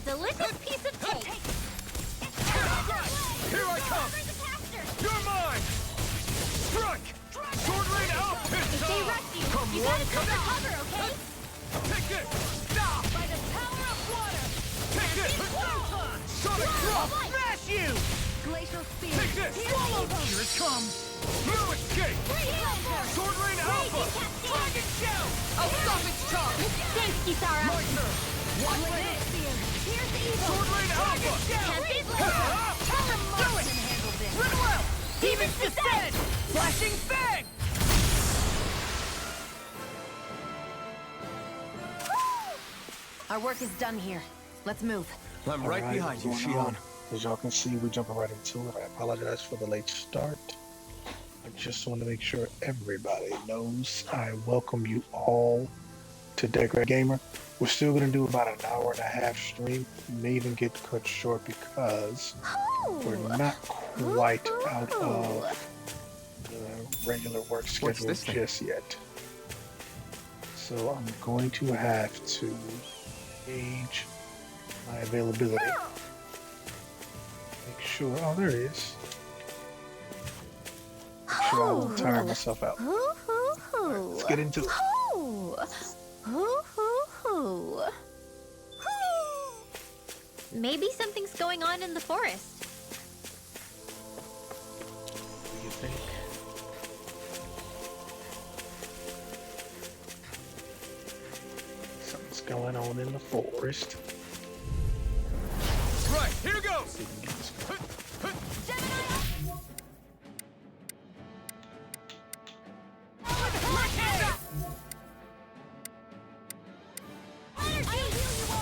a delicious piece of cake. Here I come! You're mine! Strike! Sword Rain out! If they rush you, Come you on, gotta take come cover, okay? Take this! Stop! By the power of water! Take this! Sonic Drop! Smash you! Glacial spear! Take this! Swallow! Here it comes! No escape! Sword Rain Alpha! Dragon Shell! I'll stop its charge! Thanks, Kisara! My turn! Watch this! Here's the evil! Sword Rain Alpha! Can't be Do it! Run well! Demons descend! Flashing Fang! Our work is done here. Let's move. I'm right Alright, behind you, what's going on? Shion. As y'all can see, we're jumping right into it. I apologize for the late start. I just want to make sure everybody knows I welcome you all to Decorate Gamer. We're still going to do about an hour and a half stream. We may even get cut short because we're not quite out of the regular work schedule just yet. So I'm going to have to gauge my availability. Make sure, oh, there it is. Make sure I won't tire myself out. Alright, let's get into it. Maybe something's going on in the forest. What do you think? Something's going on in the forest. Right, here goes! See if we can get this going.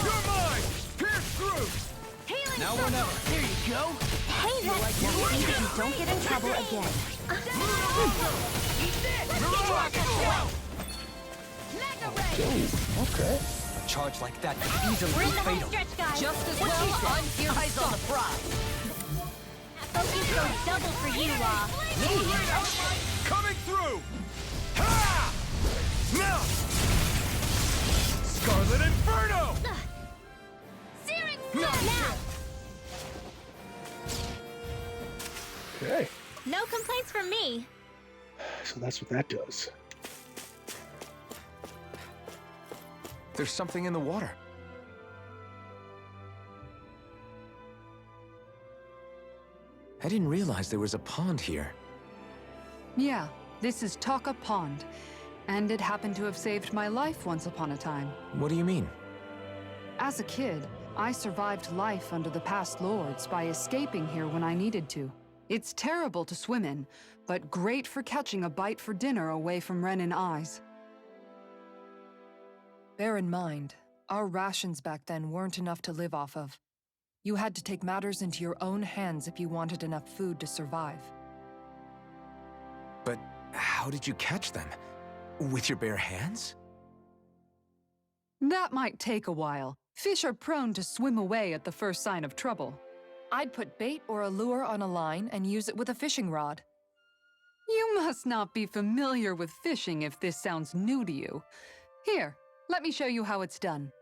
You're mine! Pierce through! Now or never. There you go! Hey, that's Now see that you don't get in trouble again. Okay. A charge like that could easily We're be in the home fatal. stretch, guys. Just as well, I'm here to Eyes on the prize. Focus goes double for you, Law. Coming through! Ha! Now! Scarlet Inferno! Searing No. now! Okay. No complaints from me. So that's what that does. There's something in the water. I didn't realize there was a pond here. Yeah, this is Taka Pond, and it happened to have saved my life once upon a time. What do you mean? As a kid, I survived life under the past lords by escaping here when I needed to. It's terrible to swim in, but great for catching a bite for dinner away from Renan eyes. Bear in mind, our rations back then weren't enough to live off of. You had to take matters into your own hands if you wanted enough food to survive. But how did you catch them? With your bare hands? That might take a while. Fish are prone to swim away at the first sign of trouble. I'd put bait or a lure on a line and use it with a fishing rod. You must not be familiar with fishing if this sounds new to you. Here, let me show you how it's done.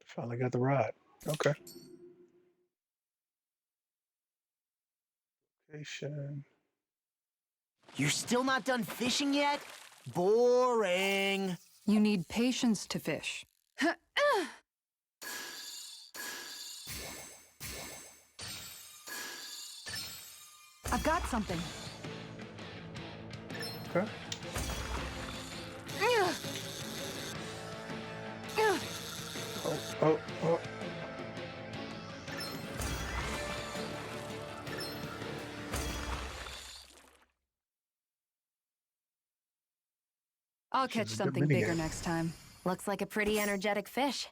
Finally got the rod. Okay. Location. You're still not done fishing yet? Boring. You need patience to fish. I've got something. Okay. Oh. I'll catch This is a good something bigger minigame. next time. Looks like a pretty energetic fish.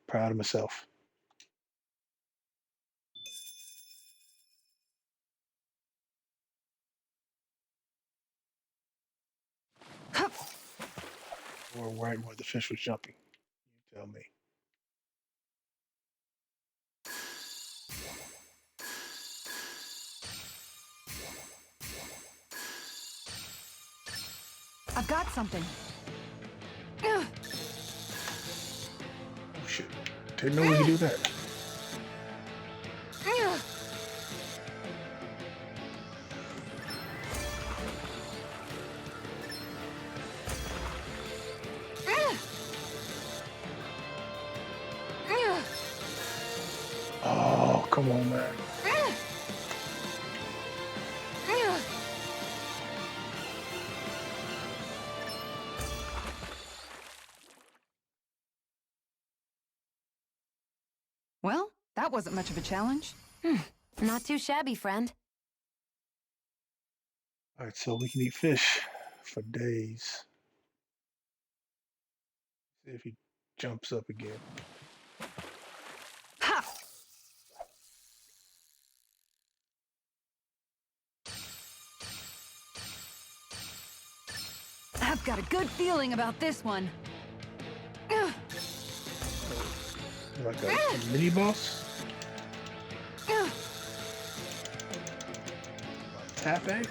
Proud of myself. Or right where the fish was jumping. You tell me. I've got something. Oh shit. Didn't know we could do that. Oh, come on, man. Well, that wasn't much of a challenge. Not too shabby, friend. All right, so we can eat fish for days. See if he jumps up again. Ha! I've got a good feeling about this one. Like a mini boss? Tap A?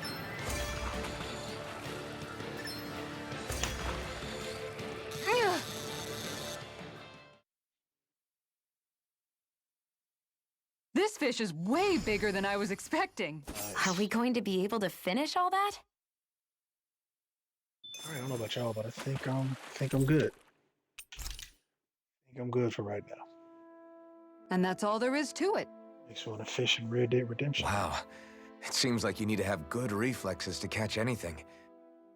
This fish is way bigger than I was expecting. Are we going to be able to finish all that? I don't know about y'all, but I think I'm good. I think I'm good for right now. And that's all there is to it. Makes me want to fish in Red Dead Redemption. Wow. It seems like you need to have good reflexes to catch anything.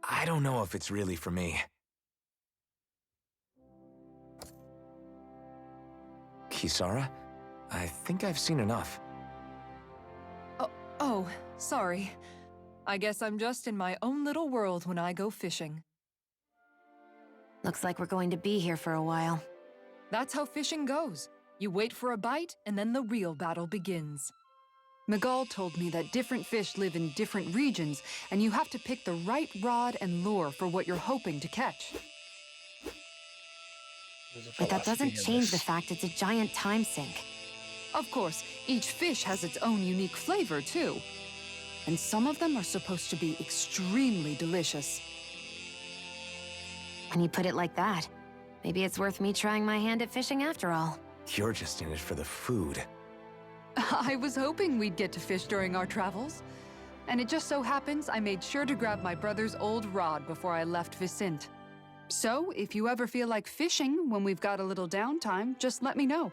I don't know if it's really for me. Kisara? I think I've seen enough. Oh, sorry. I guess I'm just in my own little world when I go fishing. Looks like we're going to be here for a while. That's how fishing goes. You wait for a bite, and then the real battle begins. Miguel told me that different fish live in different regions, and you have to pick the right rod and lure for what you're hoping to catch. But that doesn't change the fact it's a giant time sink. Of course, each fish has its own unique flavor, too. And some of them are supposed to be extremely delicious. When you put it like that, maybe it's worth me trying my hand at fishing after all. You're just in it for the food. I was hoping we'd get to fish during our travels. And it just so happens I made sure to grab my brother's old rod before I left Vicente. So, if you ever feel like fishing when we've got a little downtime, just let me know.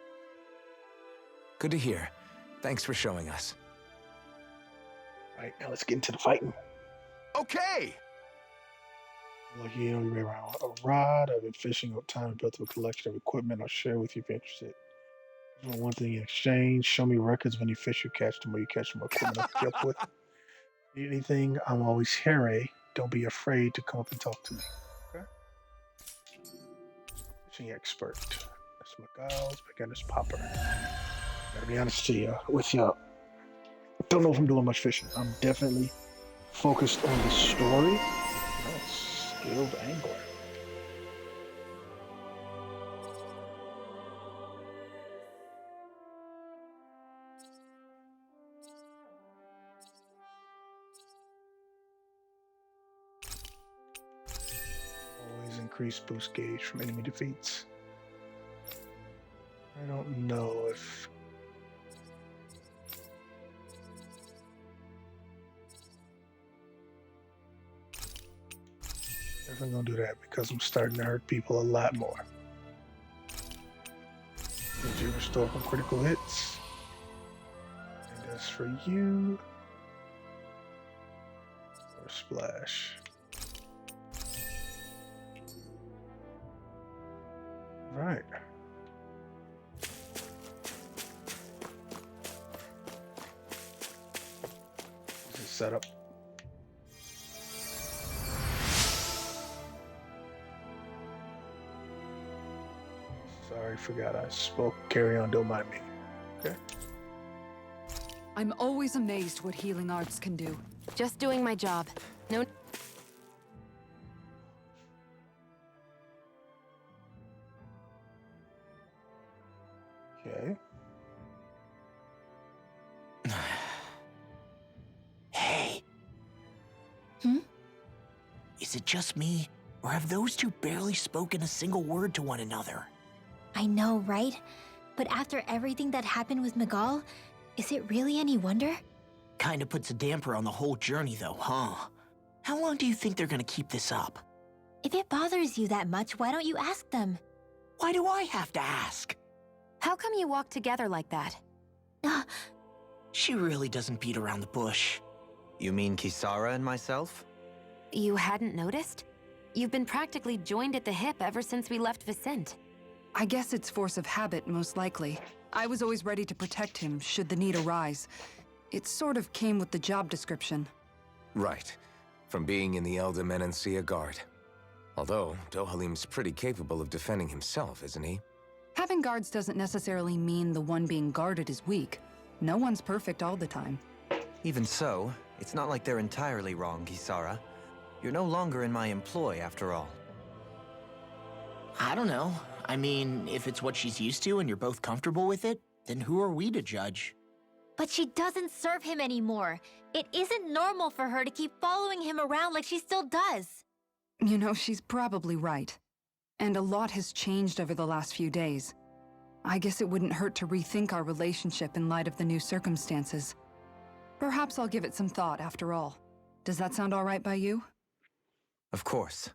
Good to hear. Thanks for showing us. All right, now let's get into the fighting. Okay! Like, you know, you around a rod. I've been fishing over time and built up a collection of equipment I'll share with you if you're interested. I want one thing in exchange. Show me records when you fish you catch them, or you catch them equipment I can help with. Need anything? I'm always Harry. Don't be afraid to come up and talk to me. Okay? Fishing expert. That's Miguel's beginner's popper. Gotta be honest with you. Don't know if I'm doing much fishing. I'm definitely focused on the story. Skilled angler. Always increase boost gauge from enemy defeats. I don't know if... Definitely gonna do that because I'm starting to hurt people a lot more. Did you restore from critical hits? And that's for you. Or splash. Right. This is set up. Sorry, forgot I spoke. Carry on, don't mind me. Okay. I'm always amazed what healing arts can do. Just doing my job. No. Okay. Hey. Hmm? Is it just me? Or have those two barely spoken a single word to one another? I know, right? But after everything that happened with Miguel, is it really any wonder? Kinda puts a damper on the whole journey though, huh? How long do you think they're gonna keep this up? If it bothers you that much, why don't you ask them? Why do I have to ask? How come you walk together like that? She really doesn't beat around the bush. You mean Kisara and myself? You hadn't noticed? You've been practically joined at the hip ever since we left Vicente. I guess it's force of habit, most likely. I was always ready to protect him, should the need arise. It sort of came with the job description. Right. From being in the Elder Menancia Guard. Although, Dohalim's pretty capable of defending himself, isn't he? Having guards doesn't necessarily mean the one being guarded is weak. No one's perfect all the time. Even so, it's not like they're entirely wrong, Kisara. You're no longer in my employ, after all. I don't know. I mean, if it's what she's used to and you're both comfortable with it, then who are we to judge? But she doesn't serve him anymore. It isn't normal for her to keep following him around like she still does. You know, she's probably right. And a lot has changed over the last few days. I guess it wouldn't hurt to rethink our relationship in light of the new circumstances. Perhaps I'll give it some thought after all. Does that sound all right by you? Of course.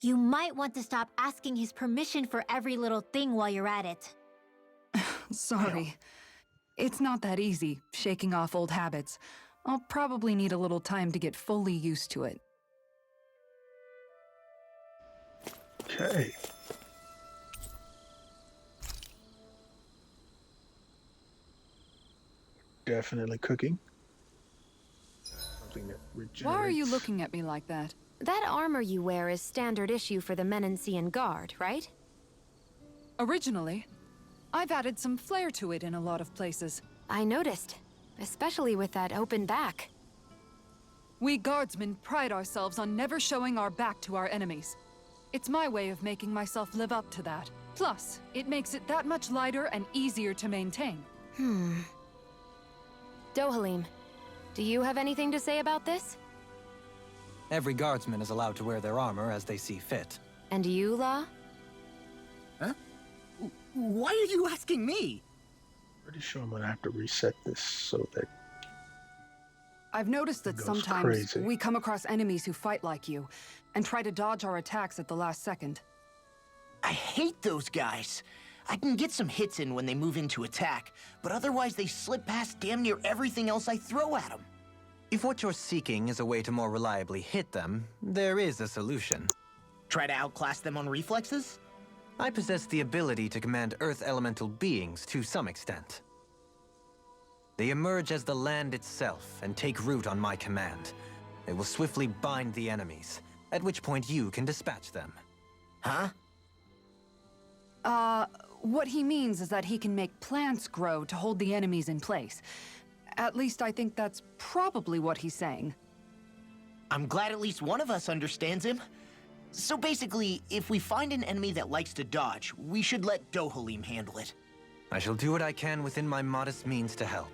You might want to stop asking his permission for every little thing while you're at it. Sorry. It's not that easy, shaking off old habits. I'll probably need a little time to get fully used to it. Okay. Definitely cooking. Something that regenerates. Why are you looking at me like that? That armor you wear is standard issue for the Menancian Guard, right? Originally, I've added some flair to it in a lot of places. I noticed, especially with that open back. We guardsmen pride ourselves on never showing our back to our enemies. It's my way of making myself live up to that. Plus, it makes it that much lighter and easier to maintain. Dohalim, do you have anything to say about this? Every guardsman is allowed to wear their armor as they see fit. And you, La? Huh? Why are you asking me? Pretty sure I'm gonna have to reset this so that I've noticed that Goes sometimes crazy. we come across enemies who fight like you, and try to dodge our attacks at the last second. I hate those guys. I can get some hits in when they move into attack, but otherwise they slip past damn near everything else I throw at them. If what you're seeking is a way to more reliably hit them, there is a solution. Try to outclass them on reflexes? I possess the ability to command Earth elemental beings to some extent. They emerge as the land itself and take root on my command. They will swiftly bind the enemies, at which point you can dispatch them. Huh? What he means is that he can make plants grow to hold the enemies in place. At least I think that's probably what he's saying. I'm glad at least one of us understands him. So basically, if we find an enemy that likes to dodge, we should let Dohalim handle it. I shall do what I can within my modest means to help.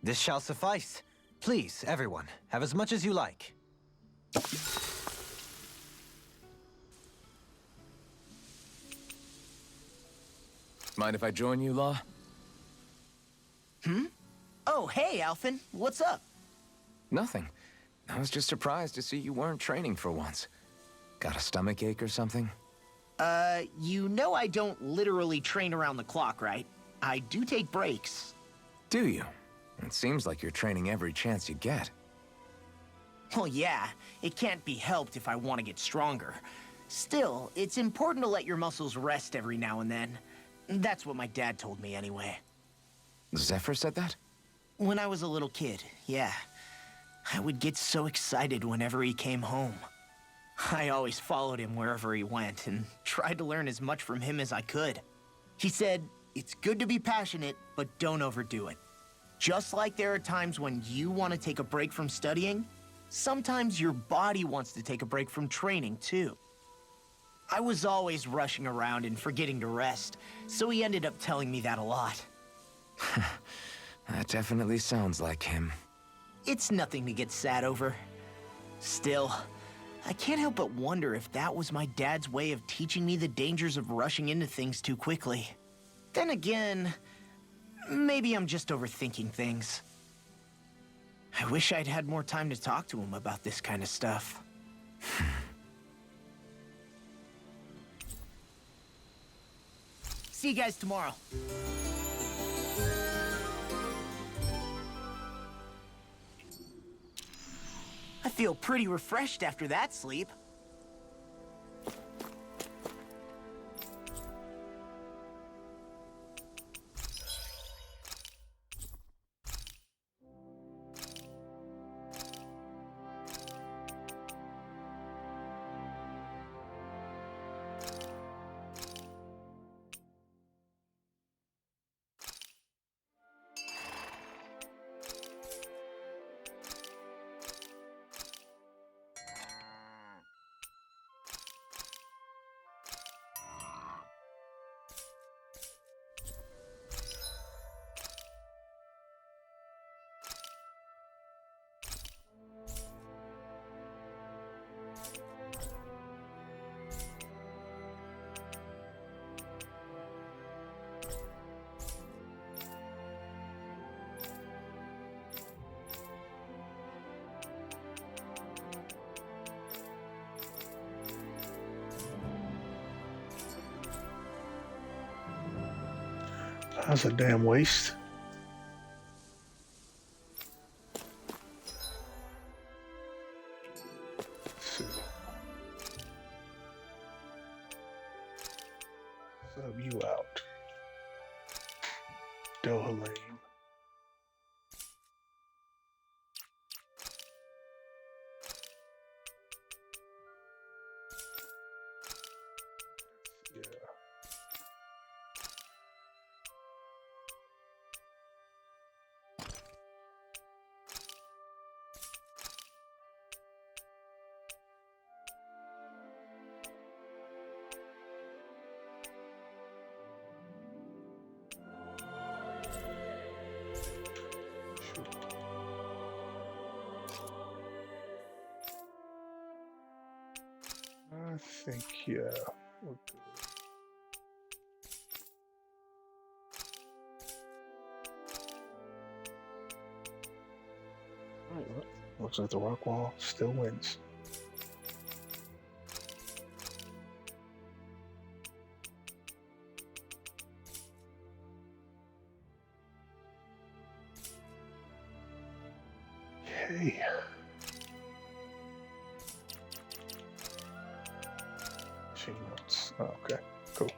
This shall suffice. Please, everyone, have as much as you like. Mind if I join you, Law? Oh, hey, Alphen. What's up? Nothing. I was just surprised to see you weren't training for once. Got a stomach ache or something? You know I don't literally train around the clock, right? I do take breaks. Do you? It seems like you're training every chance you get. Well, yeah, it can't be helped if I want to get stronger. Still, it's important to let your muscles rest every now and then. That's what my dad told me anyway. Zephyr said that? When I was a little kid, yeah. I would get so excited whenever he came home. I always followed him wherever he went and tried to learn as much from him as I could. He said, it's good to be passionate, but don't overdo it. Just like there are times when you want to take a break from studying, sometimes your body wants to take a break from training, too. I was always rushing around and forgetting to rest, so he ended up telling me that a lot. That definitely sounds like him. It's nothing to get sad over. Still, I can't help but wonder if that was my dad's way of teaching me the dangers of rushing into things too quickly. Then again, maybe I'm just overthinking things. I wish I'd had more time to talk to him about this kind of stuff. See you guys tomorrow. I feel pretty refreshed after that sleep. That's a damn waste. Let's see. Sub you out. Dohalim. Yeah. I think, yeah, we're good. Alright, well, looks like the rock wall still wins. Okay. Machine notes. Oh, okay, cool.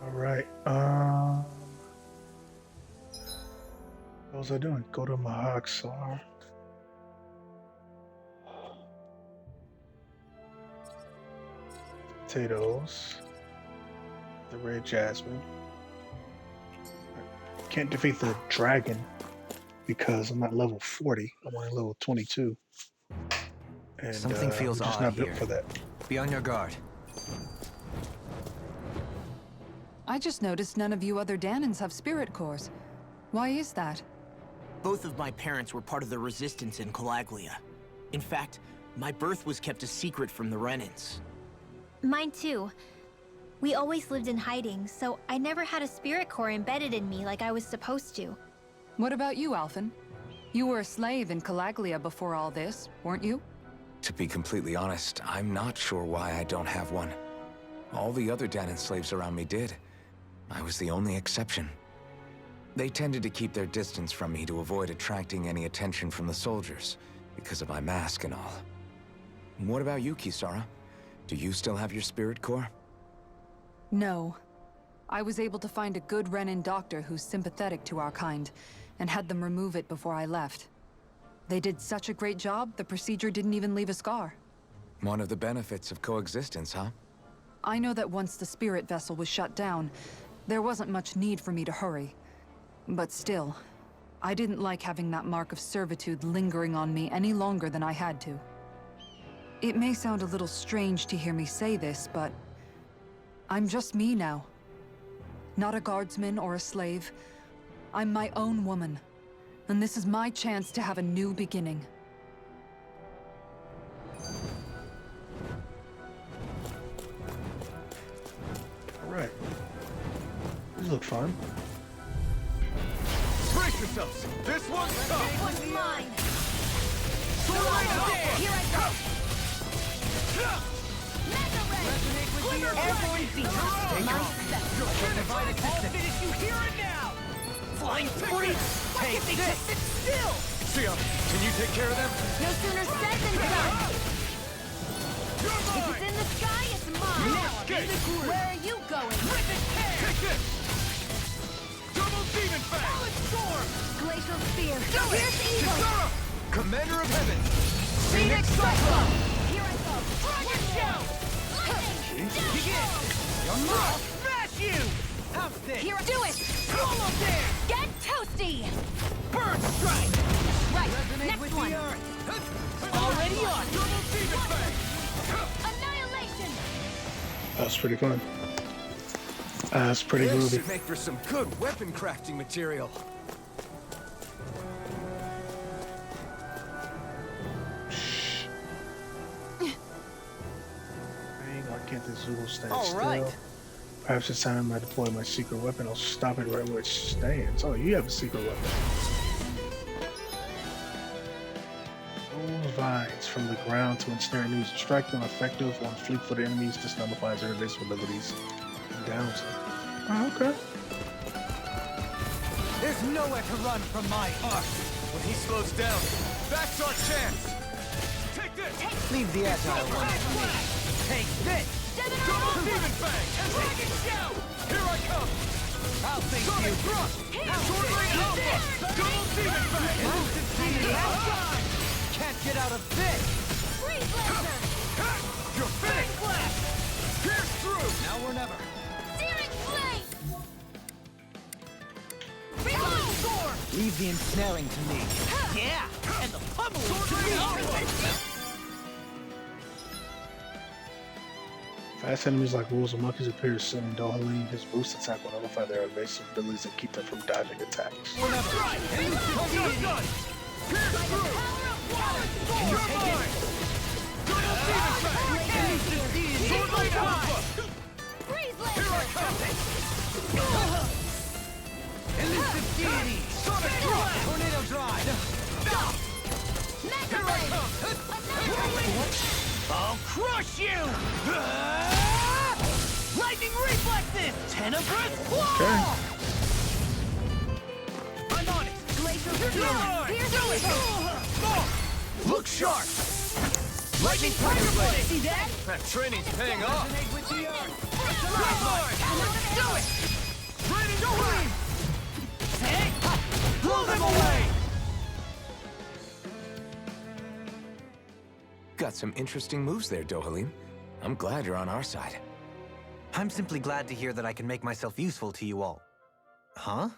All right. What was I doing? Go to Mahaksar. Potatoes. The red jasmine. Can't defeat the dragon because I'm at level 40. I'm only level 22. And Something feels I'm just odd not built here. for that. Be on your guard. I just noticed none of you other Danans have spirit cores. Why is that? Both of my parents were part of the resistance in Calaglia. In fact, my birth was kept a secret from the Renans. Mine too. We always lived in hiding, so I never had a spirit core embedded in me like I was supposed to. What about you, Alphen? You were a slave in Calaglia before all this, weren't you? To be completely honest, I'm not sure why I don't have one. All the other Danan slaves around me did. I was the only exception. They tended to keep their distance from me to avoid attracting any attention from the soldiers, because of my mask and all. What about you, Kisara? Do you still have your spirit core? No. I was able to find a good Renan doctor who's sympathetic to our kind, and had them remove it before I left. They did such a great job, the procedure didn't even leave a scar. One of the benefits of coexistence, huh? I know that once the spirit vessel was shut down, there wasn't much need for me to hurry. But still, I didn't like having that mark of servitude lingering on me any longer than I had to. It may sound a little strange to hear me say this, but I'm just me now. Not a guardsman or a slave. I'm my own woman. And this is my chance to have a new beginning. Alright. These look fun. Brace yourselves! This one's tough! This one's mine! Here I go! Mega Ray! Airborne beam! My special. I'll finish you here and now! Flying freeze! Hey, this! Sit still! Sia, can you take care of them? No sooner said than done! You're If mine! it's in the sky, it's mine! Now I'm in the groove. Where are you going? Rip it tear! Take this! Double demon fang! Solid storm! Glacial Spear! Do it! Here's evil! Kisara! Commander of Heaven! Phoenix Cyclone! Here I go! Dragon Shout! Lightning! Begin! I'll smash you! How's this? Here, do it! Almost there! Get toasty! Bird strike! Right, Resonate next with one. the earth! Already on! Double demon fang! Annihilation! That's pretty fun. That's pretty This groovy. should make for some good weapon crafting material. Dang, why can't this Zulu stand All still? right. Perhaps it's time I deploy my secret weapon. I'll stop it right where it stands. Oh, you have a secret weapon. Those vines from the ground to ensnare enemies. Strike them effective on fleet-footed enemies. This nullifies their evasive abilities and downs them. Oh, okay. There's nowhere to run from my art. When he slows down, that's our chance. Take this. Leave the agile one. Take this. Double demon fang. Dragon shout. Here I come. I'll face you. Thrust. Sword ring alpha. Double demon fang. Can't get out of this! Freeze laser! You're finished. Blast. Pierce through. Now or never. Searing flame! Solid storm. Leave the ensnaring to me. Yeah! And the pummeling Sword to ring me! alpha. Fast enemies like wolves and monkeys appear soon in Dohalim. His boost attack will nullify their evasive abilities and keep them from dodging attacks. Strike. Almost done. Pierce through. Can you take it? Double demon fang. Sword ring alpha. Freeze Here I laser! come. Elusive deity! Sonic thrust. Tornado drive! Mega Ray! Annihilation! I'll crush you! Lightning reflexes! Tenebrous claw! I'm on it! Glacial You're Spear! mine! Here's Do it! evil! Look sharp! Lightning Tiger Blade! See that? That training's paying off. Resonate with the earth! Do it! Raining flame. Hey! Blow them away! Got some interesting moves there, Dohalim. I'm glad you're on our side. I'm simply glad to hear that I can make myself useful to you all. Huh?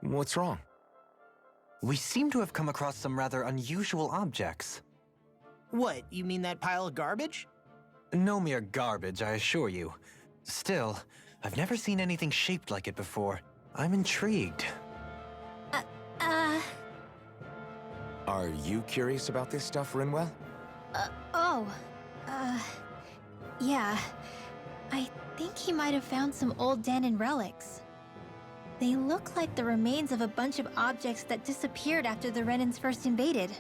What's wrong? We seem to have come across some rather unusual objects. What, you mean that pile of garbage? No mere garbage, I assure you. Still, I've never seen anything shaped like it before. I'm intrigued. Are you curious about this stuff, Rinwell? Yeah. I think he might have found some old Danon relics. They look like the remains of a bunch of objects that disappeared after the Renans first invaded.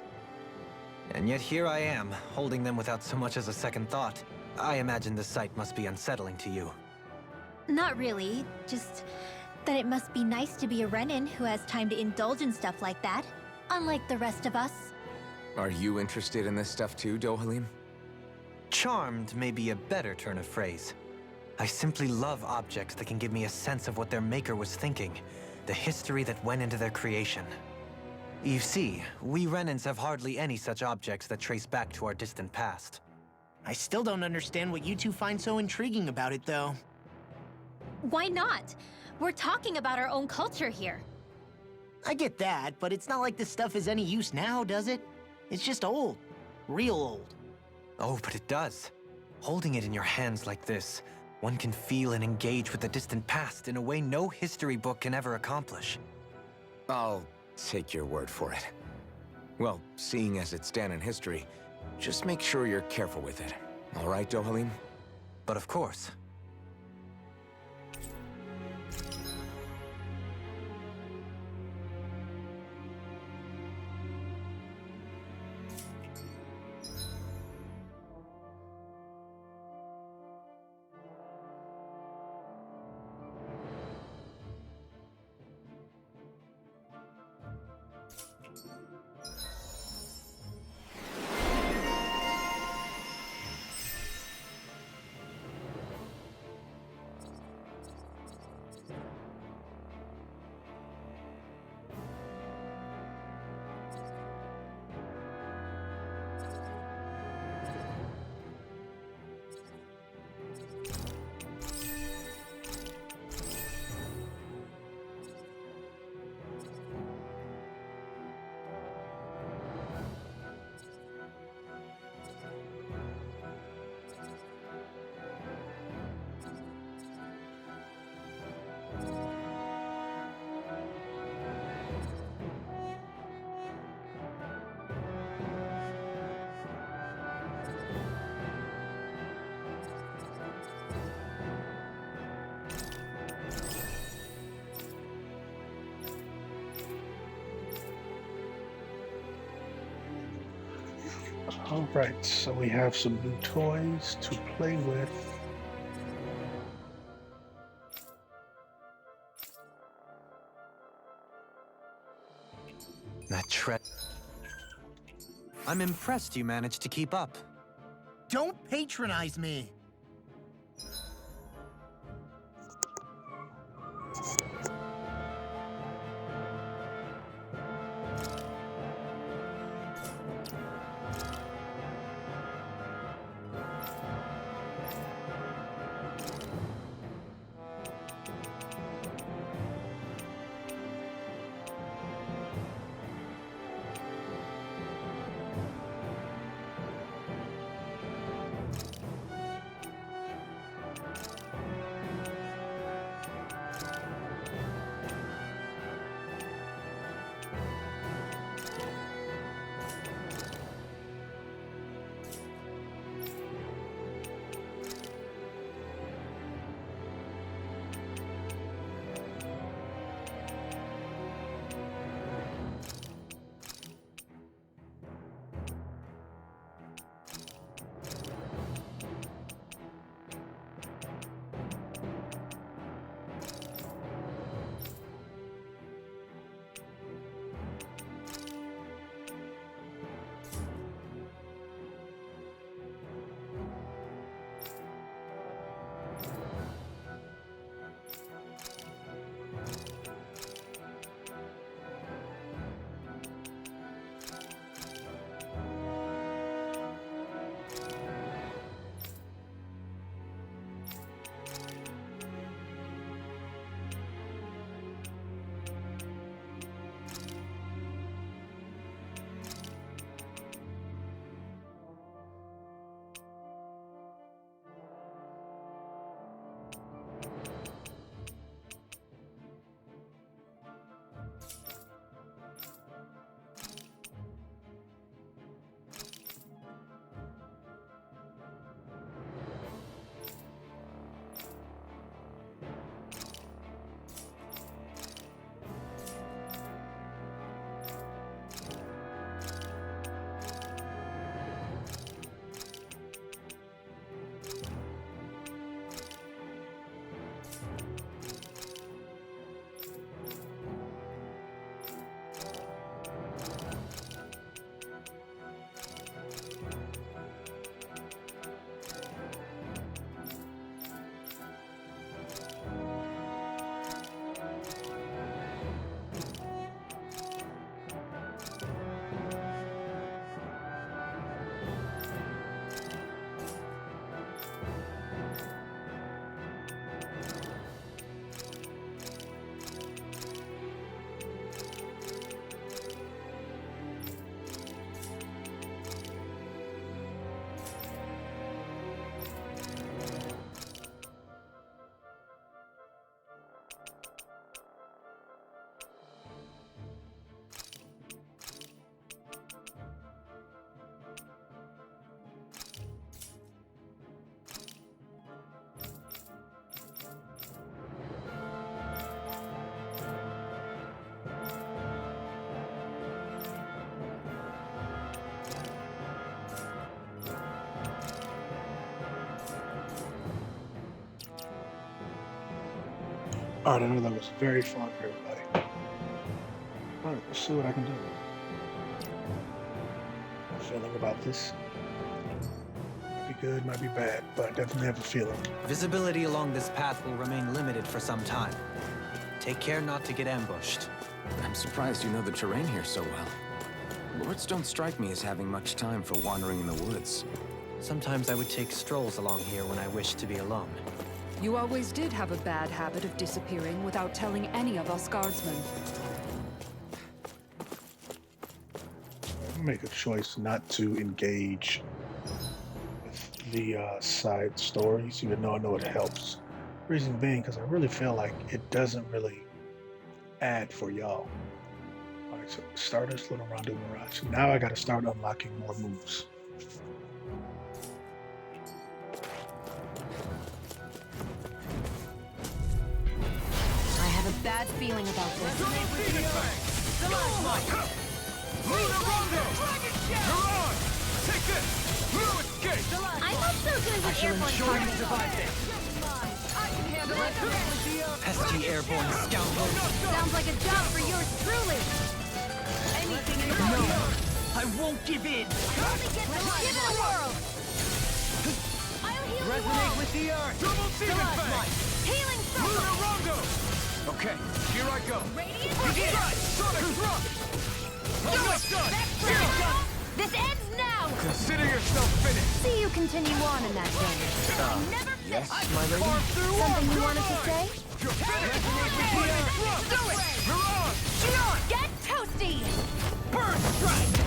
And yet here I am, holding them without so much as a second thought. I imagine the sight must be unsettling to you. Not really, just that it must be nice to be a Renan who has time to indulge in stuff like that, unlike the rest of us. Are you interested in this stuff too, Dohalim? Charmed may be a better turn of phrase. I simply love objects that can give me a sense of what their maker was thinking, the history that went into their creation. You see, we Renans have hardly any such objects that trace back to our distant past. I still don't understand what you two find so intriguing about it, though. Why not? We're talking about our own culture here. I get that, but it's not like this stuff is any use now, does it? It's just old. Real old. Oh, but it does. Holding it in your hands like this, one can feel and engage with the distant past in a way no history book can ever accomplish. I'll take your word for it. Well, seeing as it's Dan in history, just make sure you're careful with it. All right, Dohalim? But of course. All right, so we have some new toys to play with. That tread. I'm impressed you managed to keep up. Don't patronize me! Alright, I know that was very fun for everybody. Alright, let's see what I can do. Feeling about this. Might be good, might be bad, but I definitely have a feeling. Visibility along this path will remain limited for some time. Take care not to get ambushed. I'm surprised you know the terrain here so well. Lords don't strike me as having much time for wandering in the woods. Sometimes I would take strolls along here when I wished to be alone. You always did have a bad habit of disappearing without telling any of us guardsmen. Make a choice not to engage with the side stories, even though I know it helps. Reason being, because I really feel like it doesn't really add for y'all. Alright, so start this little Rondo Mirage. Now I gotta start unlocking more moves. I have a bad feeling about this. Luna Rondo! You're on! Take this! Blue escape! I'm not so good with airborne targets. survive this! Pesky airborne scoundrel! Sounds like a job for yours truly. Anything in the world! I won't give in! Give it a whirl. I'll heal you Resonate all. with the earth! Double Demon Fang! Healing circle. Luna Rondo! Okay, here I go! Radiant Begin! Sonic Thrust! Almost done! Here it comes! This ends now. Consider yourself finished! See you continue on in that vein. Never Yes, finish. my lady? Something you wanted to say? You're finished! Lightning Thrust! Do it. You're on! Get toasty. Burn Strike!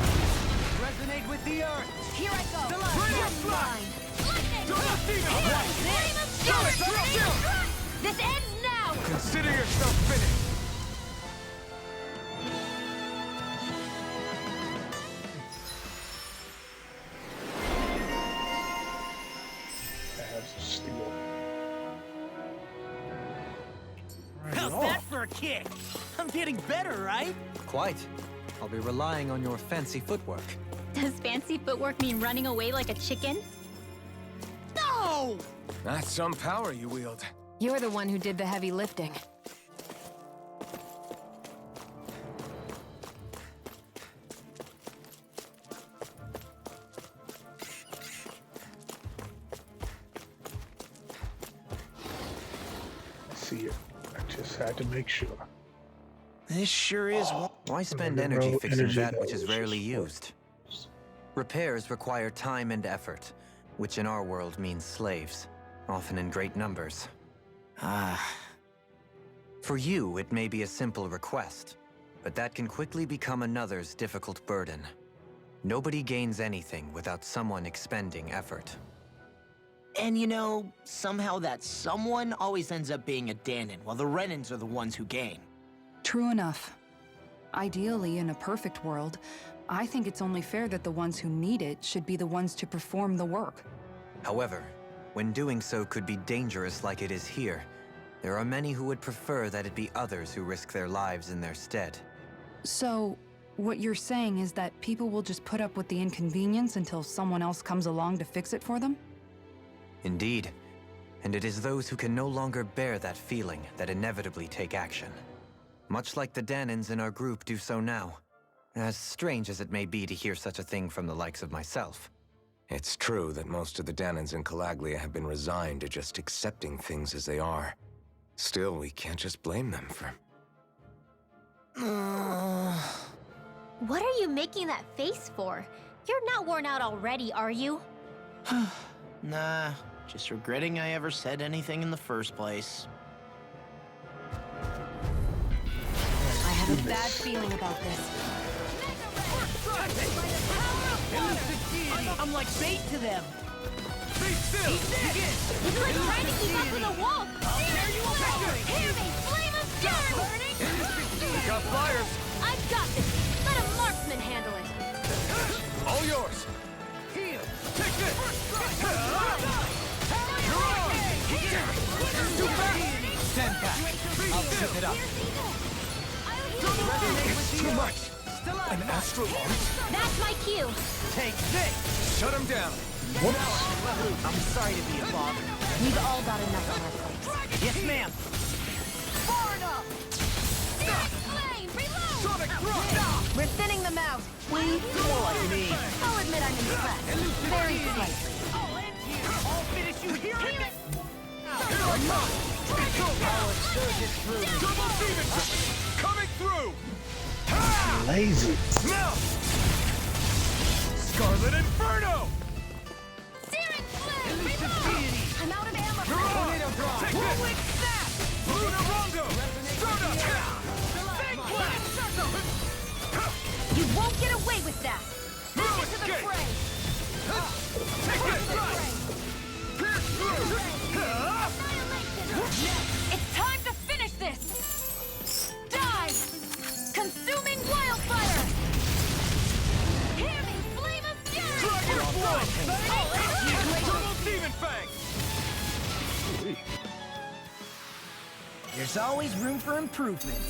Resonate with the earth! Here I go. Radiant Flash! Lightning. Double Demon Fang! Flame of Sonic Fury. Thrust! This ends now. Consider yourself finished! I have some steel. How's that for a kick? I'm getting better, right? Quite. I'll be relying on your fancy footwork. Does fancy footwork mean running away like a chicken? No! That's some power you wield. You're the one who did the heavy lifting. I see it. I just had to make sure. This sure is one. Why spend Remember, energy bro, fixing energy that that which is was rarely just used? Repairs require time and effort, which in our world means slaves, often in great numbers. For you, it may be a simple request, but that can quickly become another's difficult burden. Nobody gains anything without someone expending effort. And you know, somehow that someone always ends up being a Danon, while the Renans are the ones who gain. True enough. Ideally, in a perfect world, I think it's only fair that the ones who need it should be the ones to perform the work. However, when doing so could be dangerous like it is here, there are many who would prefer that it be others who risk their lives in their stead. So, what you're saying is that people will just put up with the inconvenience until someone else comes along to fix it for them? Indeed. And it is those who can no longer bear that feeling that inevitably take action. Much like the Danons in our group do so now. As strange as it may be to hear such a thing from the likes of myself. It's true that most of the Danons in Calaglia have been resigned to just accepting things as they are. Still, we can't just blame them for... What are you making that face for? You're not worn out already, are you? Nah, just regretting I ever said anything in the first place. I have a bad feeling about this. I'm like bait to them. Be still! Begin! It's like trying to keep up with a wolf. Hear me, flame of fury! We got flyers! I've got this. Let a marksman handle it. All yours! Heal! Take this! You're on! Too fast! Stand back! I'll zip it up. It's too much! An astral arch? That's my cue. Take this! Shut him down! I'm sorry to be a bother. We've all got enough on our plates. Yes, ma'am. Really? More like me. I'll admit I'm impressed. Very slightly. I'll finish you here and then. Here I come! Power surges through me. Double demon coming through! Ha! Lazy. Now! Scarlet Inferno! Searing Flame! Reload! I'm out of ammo. You're on! Take this! Snap! Luna Rondo! Stardust! Fake Blast! You won't get away with that! No Into the escape! fray! Take this! Pierce through! It's time to finish this! Die! Consuming wildfire! Hear me, flame of fury! Dragon Blood! Double Demon Fang! There's always room for improvement.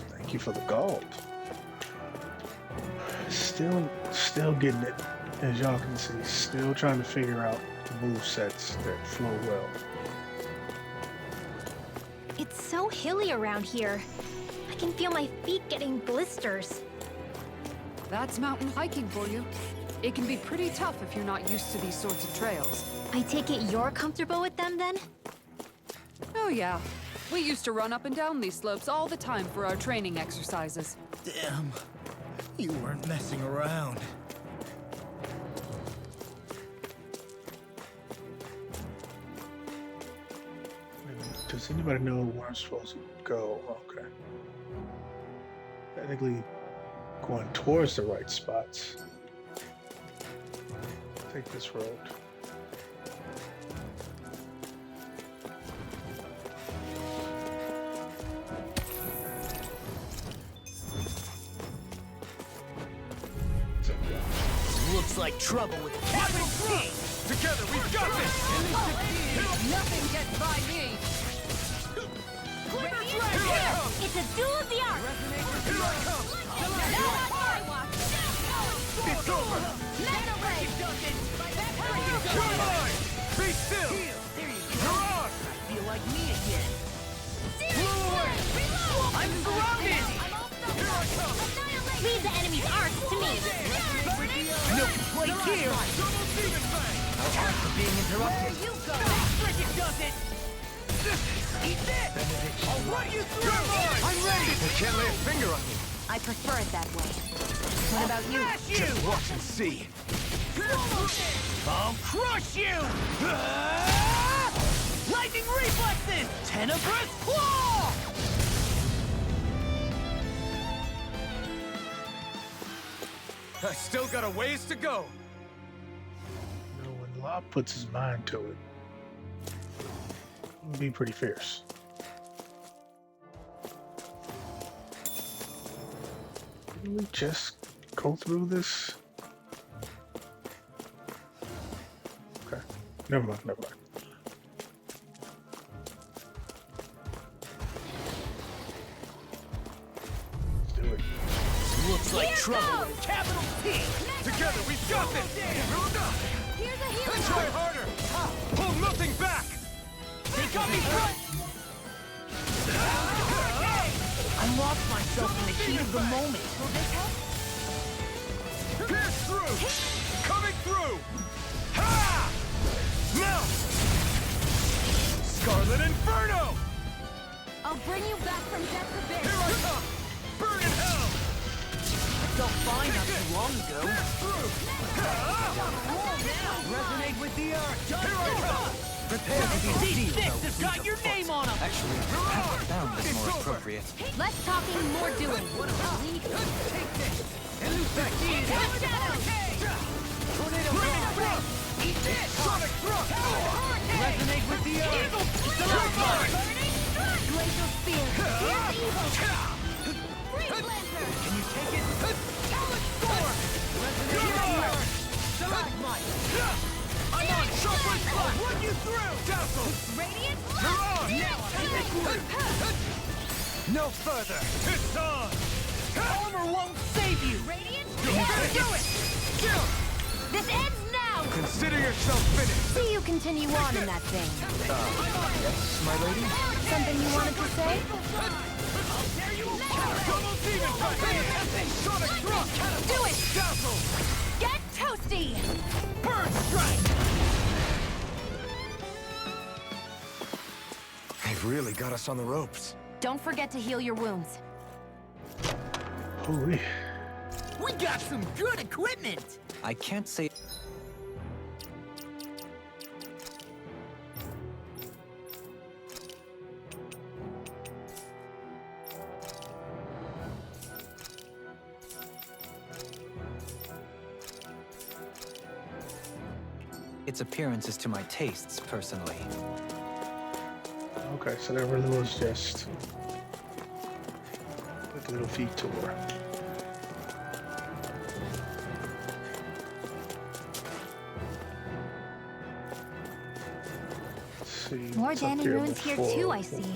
Thank you for the gold. Still getting it, as y'all can see. Still trying to figure out the move sets that flow well. It's so hilly around here. I can feel my feet getting blisters. That's mountain hiking for you. It can be pretty tough if you're not used to these sorts of trails. I take it you're comfortable with them then? Oh yeah. We used to run up and down these slopes all the time for our training exercises. Damn. You weren't messing around. Does anybody know where I'm supposed to go? Okay. Technically going towards the right spots. Take this road. Looks like trouble with Capital T. Together, we've got this! Nothing gets by me! It's a duel of the arts! Here I come! Now on my watch! It's over! Mega Ray! You're mine! Be still! There you go. You're on! I feel like me again. Blow away! I'm surrounded! Here I come! Leave the enemy's arts to me! No play here. Double Demon Fang! After being interrupted. You go! Frigid does it. Eat this. I'll run you through. You're mine! I'm ready. They can't lay a finger on you. I prefer it that way. What about you? Smash you. Just watch and see. I'll crush you. Lightning reflexes. Tenebrous claw. I still got a ways to go. You know, when Law puts his mind to it, it'll be pretty fierce. Didn't we just go through this? Okay. Never mind. Let's do it. Looks like trouble with Capital T. Together, we've got this! Here's a Try healing harder! Pull nothing back! They got me front. I lost myself in the heat of the moment. Pierce through! Coming through! Ha! Now! Scarlet Inferno! I'll bring you back from death to Here bed. I come! Burn in hell! Felt fine not too long ago. Pierce through! Ha! Resonate with the earth. Here I come! Prepare to be These sealed, sticks have got your name on them. Actually, I found this more appropriate. Less talking, more doing. Take this. Elusive Tornado Blast. Eat this. Sonic Thrust! Resonate with the earth. You're mine! Glacial Spear. Here's evil. Free Lancer. Can you take it? Talent Storm. Resonate with the earth. Stalagmite. I'm on Sharply Flash! Run you through! Dazzle! Radiant. You're on! Now I'm No further! It's on! Armor won't save you. Radiant. Do it! This ends now. Consider yourself finished. See you continue on in that thing. Yes, my lady? Something you wanted to say? Double demon fight. Sonic thrust. Do it! Dazzle. Get toasty! Burn strike. They've really got us on the ropes. Don't forget to heal your wounds. Holy. We got some good equipment! I can't say... its appearance is to my tastes, personally. Okay, so that really was just a little feet tour. Let's see More what's up Dan and ruins here before too, I see.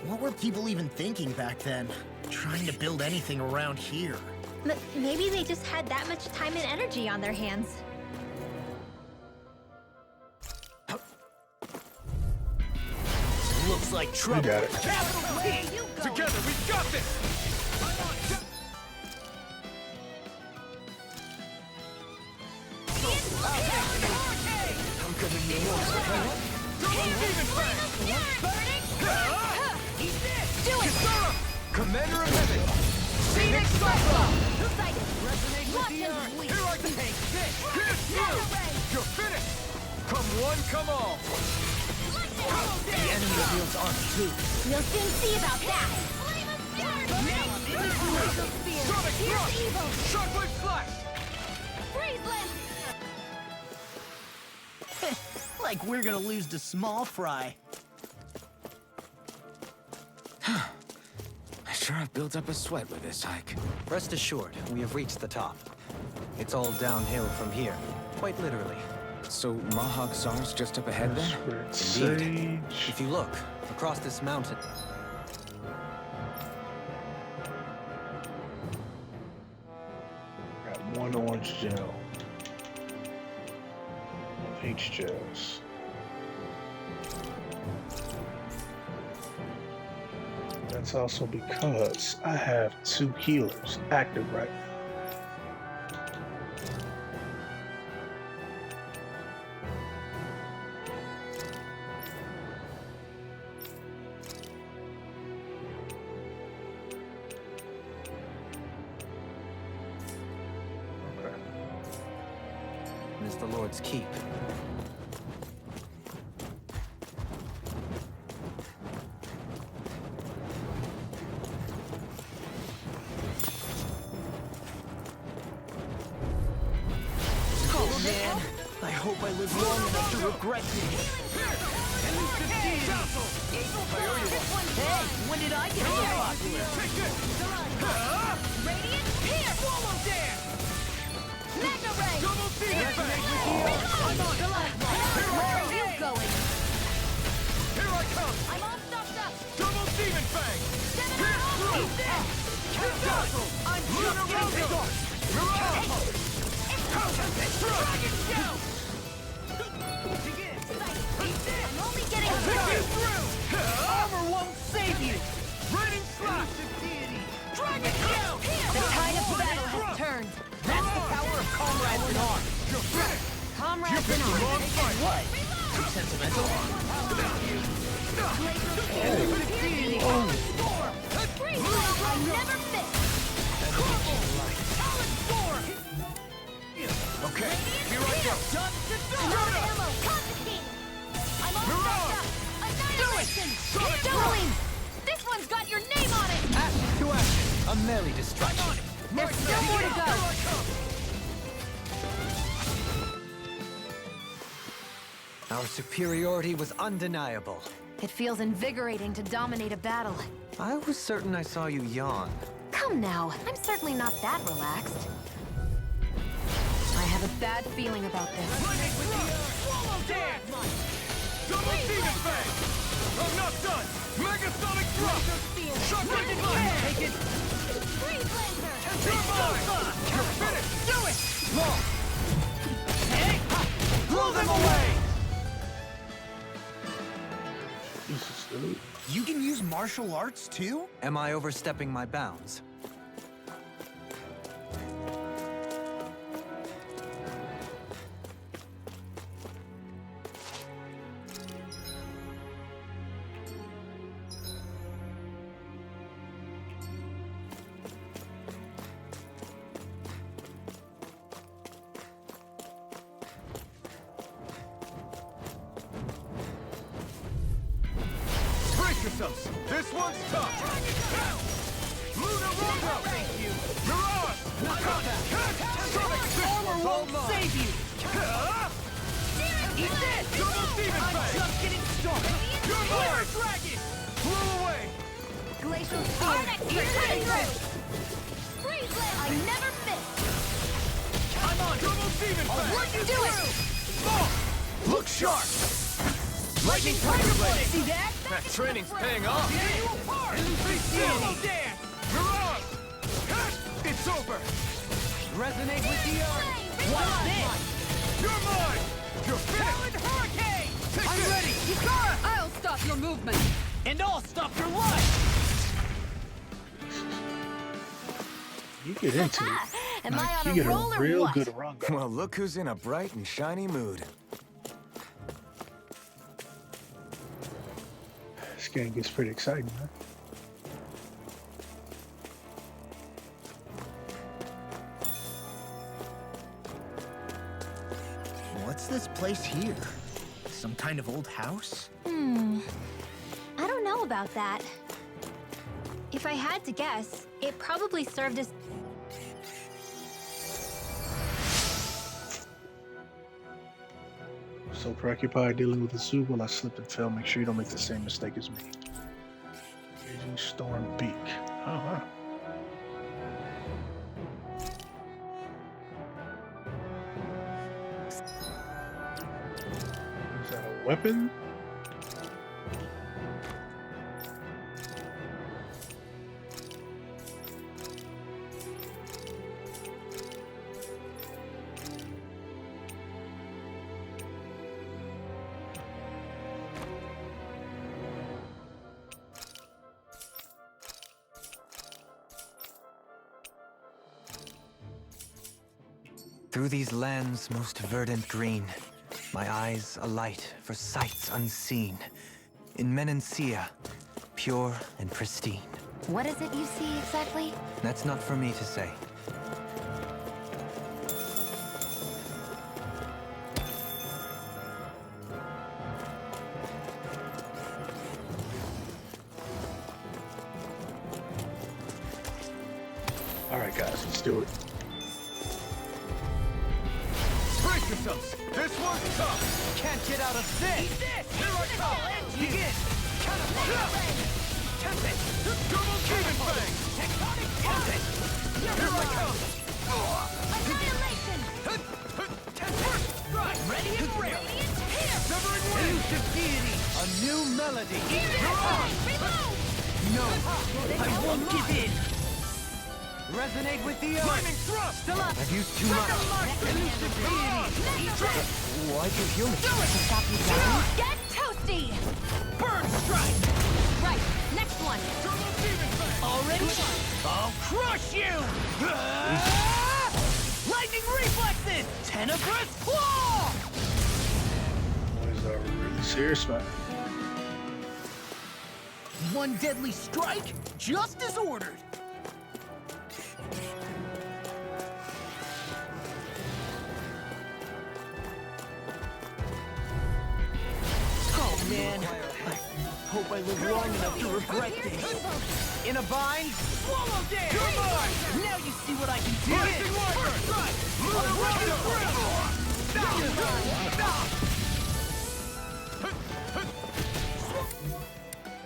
What were people even thinking back then? Trying to build anything around here. Maybe they just had that much time and energy on their hands. Looks like We trouble. got it. Capital T! Together, we got this. I'm gonna need more support. Double demon fight. Do it! Commander of Heaven. Phoenix Cyclone! Here I come. Take this. Here's you. You're finished. Come one, come all. The enemy reveals armor too. We'll soon see about that. Sonic thrust. Shockwave flash. Like we're gonna lose to small fry. I sure have built up a sweat with this hike. Rest assured, we have reached the top. It's all downhill from here, quite literally. So Mahag Sar's just up ahead then? Sage. If you look, across this mountain... Got one orange gel. H gels. That's also because I have 2 healers active right now. Okay. is the Lord's keep. Oh man, I hope I live long enough to regret this. Hey, when did I get so popular? Radiant here! Swallow dance! Mega Ray! Double demon fang! I'm on! Where are you going? Here I come! I'm all stocked up! Double demon fang! Dazzle! I'm just getting started! Mirage! Dragon shout! I'm only getting Through! Armor won't save you! Raining slash! Dragon shout! The tide of battle has turned. That's the power of comrades in arms. You're finished! Comrades in Long arms. fight! What? Too sentimental? I never miss! Okay, here I go! I'm out of ammo! Constantine! I'm all stocked up! Annihilation! Sonic Doubling! This one's got your name on it! Action to action! A merry destruction. There's still more to go. Our superiority was undeniable. It feels invigorating to dominate a battle. I was certain I saw you yawn. Come now, I'm certainly not that relaxed. I have a bad feeling about this. Swallow dance! Double demon fang! I'm not done! Megasonic thrust! Shockwave flash! Take it! Freeze laser! You're mine! You're finished! Do it! Long! Really? You can use martial arts too? Am I overstepping my bounds? Brace yourselves! This one's tough! Luna Rondo! Thank you! Mirage! Armor won't save you! Eat this! Double Demon I'm Fang! just getting started! You're mine! Dragon! Blew away! Glacial Spear! Cutting through! I never miss! I'm on! Double Demon Fang! What you doing? Look sharp! Lightning Tiger Blade! See that? That training's paying off! Tear you apart! Solo dance! Mirage! It's over! Resonate with the earth! What's this? You're mine! You're Talon finished! Hurricane! Take I'm this! ready! Yukara! I'll stop your movement! And I'll stop your life! You get into it. Am I Like, on you a get roll a or real what? good run going. Well, look who's in a bright and shiny mood. This game gets pretty exciting, huh? What's this place here? Some kind of old house? I don't know about that. If I had to guess, it probably served as... So preoccupied dealing with the zoo, while I slipped and fell. Make sure you don't make the same mistake as me. Raging Storm Peak. Uh-huh. Is that a weapon? Through these lands most verdant green, my eyes alight for sights unseen. In Menancia, pure and pristine. What is it you see exactly? That's not for me to say. All right, guys, let's do it. Brace yourselves! This one's tough! Can't get out of this! Eat this! Here I come! Begin! Tempest! Double Demon Fang! Tectonic Tempest! Here I come! Annihilation! Tempest! Right! Ready and ready! Here! Severing Wing! Elusive deity! A new melody! Reload! No! I won't give in! Resonate with the earth! Lightning Thrust! Still up! I've used too much. Elusive deity! Eat this! Why'd you heal me? To stop you down? Get toasty! Burn Strike! Right, next one. Double Demon Fang! Already? I'll crush you! Lightning reflexes! Tenebrous claw! Boys are really serious, man. One deadly strike, just as ordered. Oh man, I hope I live long enough to regret this. In a bind, swallow dare! You're mine! Now you see what I can do! Rising Wyvern! Luna Rondo!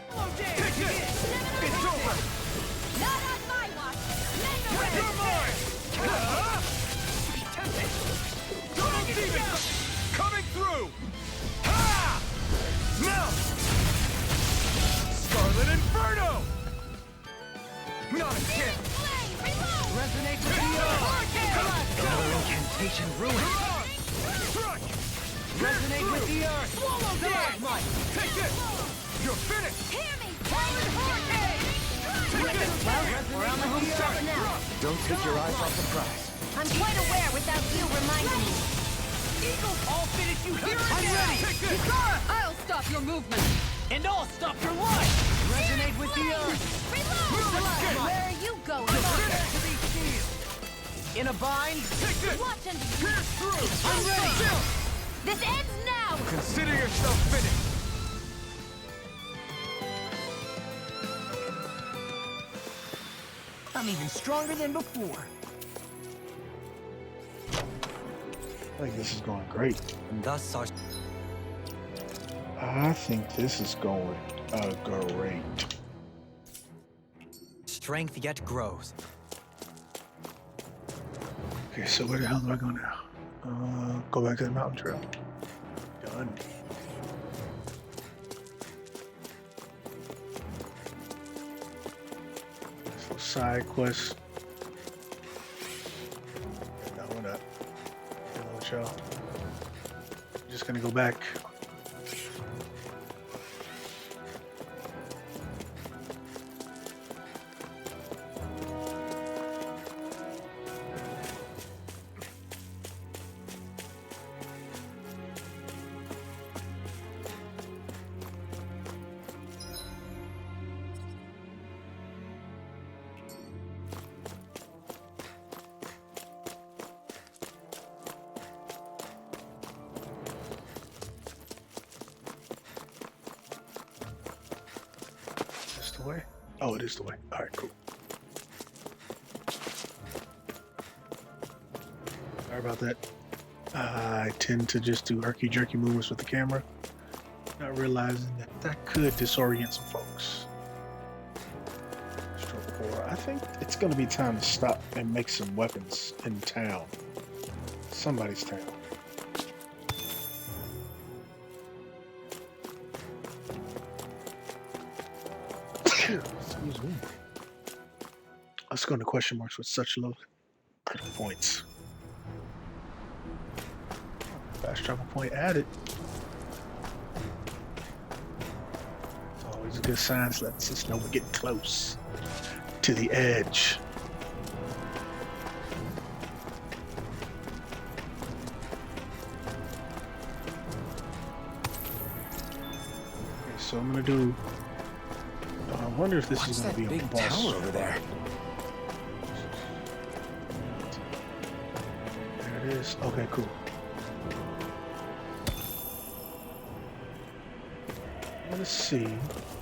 Swallow dare! Take this! It's over! Not on my watch! Mega You're mine! Double Demon Fang! Coming through! Ha! Now! Scarlet Inferno! Not again! Resonate with the earth! Incantation ruin! Struck! Resonate with the earth! Swallow dare! Stalagmite! Take this! You're finished! Hear me! Violent hurricane! Well, we're on the home stretch now. Don't take your eyes off the prize. I'm quite aware without you reminding me. Eagle! I'll finish you here I'm again! ready! Take this! I'll stop your movement! And I'll stop your life! Resonate with the earth! Reload! Where are you going? Finish to these shields! In a bind? Take this! Watch and Pierce through! I'm ready. Still! this ends now! Consider yourself finished! I'm even stronger than before. I think this is going great. And thus our I think this is going great. strength yet grows. Okay, so where the hell do I go now? Go back to the mountain trail. Done. So side quest. No, we're not. Hello, y'all. Just gonna go back. This the way? Oh, it is the way. All right, cool. Sorry about that. I tend to just do herky-jerky movements with the camera, not realizing that that could disorient some folks. Stroke 4. I think it's going to be time to stop and make some weapons in town. Somebody's town. Excuse me. Let's go into question marks with such low critical points. Fast travel point added. It's always a good sign, so lets us know we're getting close to the edge. Okay, so I'm gonna do. I wonder if this What's is gonna that be a big boss. tower over there? There it is. Okay, cool. Let's see.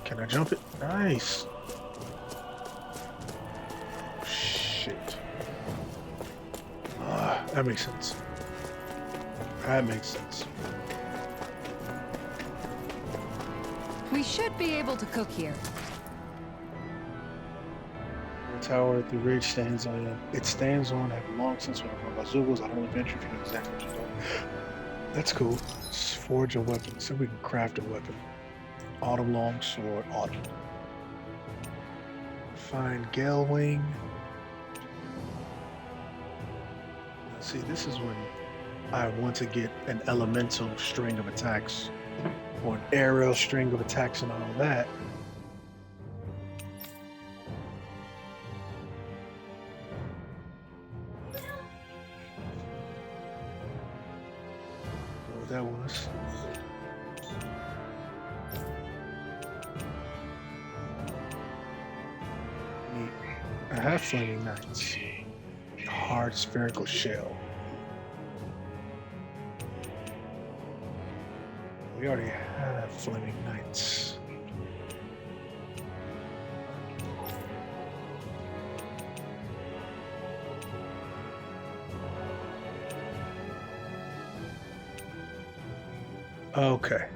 Can I jump it? Nice. Shit. Ah, that makes sense. That makes sense. We should be able to cook here. The tower at the ridge stands on. It stands on. Have long since when I bazookas. I don't adventure if you know exactly what you're doing. That's cool. Let's forge a weapon. So we can craft a weapon. Autumn longsword. Autumn. Find Gale Wing. Let's see. This is when I want to get an elemental string of attacks, or an aerial string of attacks, and all that. What that was. I have flaming knights. Hard spherical shell. We already have flaming knights. Okay.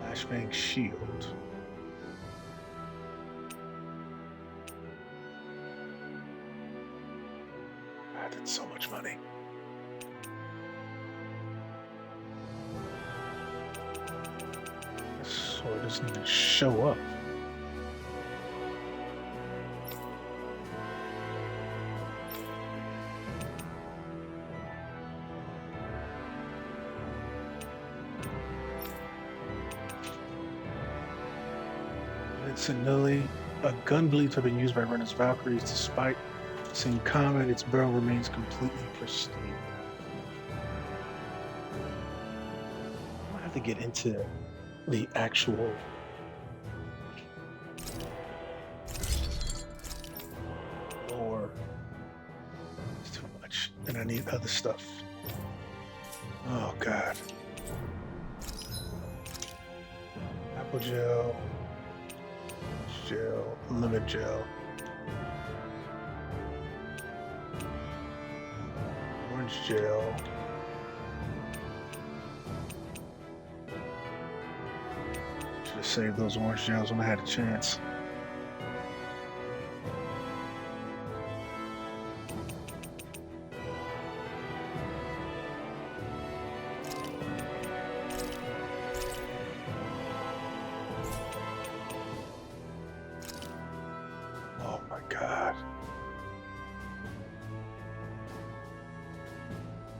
Flashbang shield. God, that's so much money. This sword doesn't even show up. Senility, a gun believed to have been used by Renan's Valkyries. Despite seeing combat, its barrel remains completely pristine. I have to get into the actual lore. It's too much, and I need other stuff. Oh God. Apple gel, gel, lemon gel, orange gel. Should have saved those orange gels when I had a chance. Oh my God.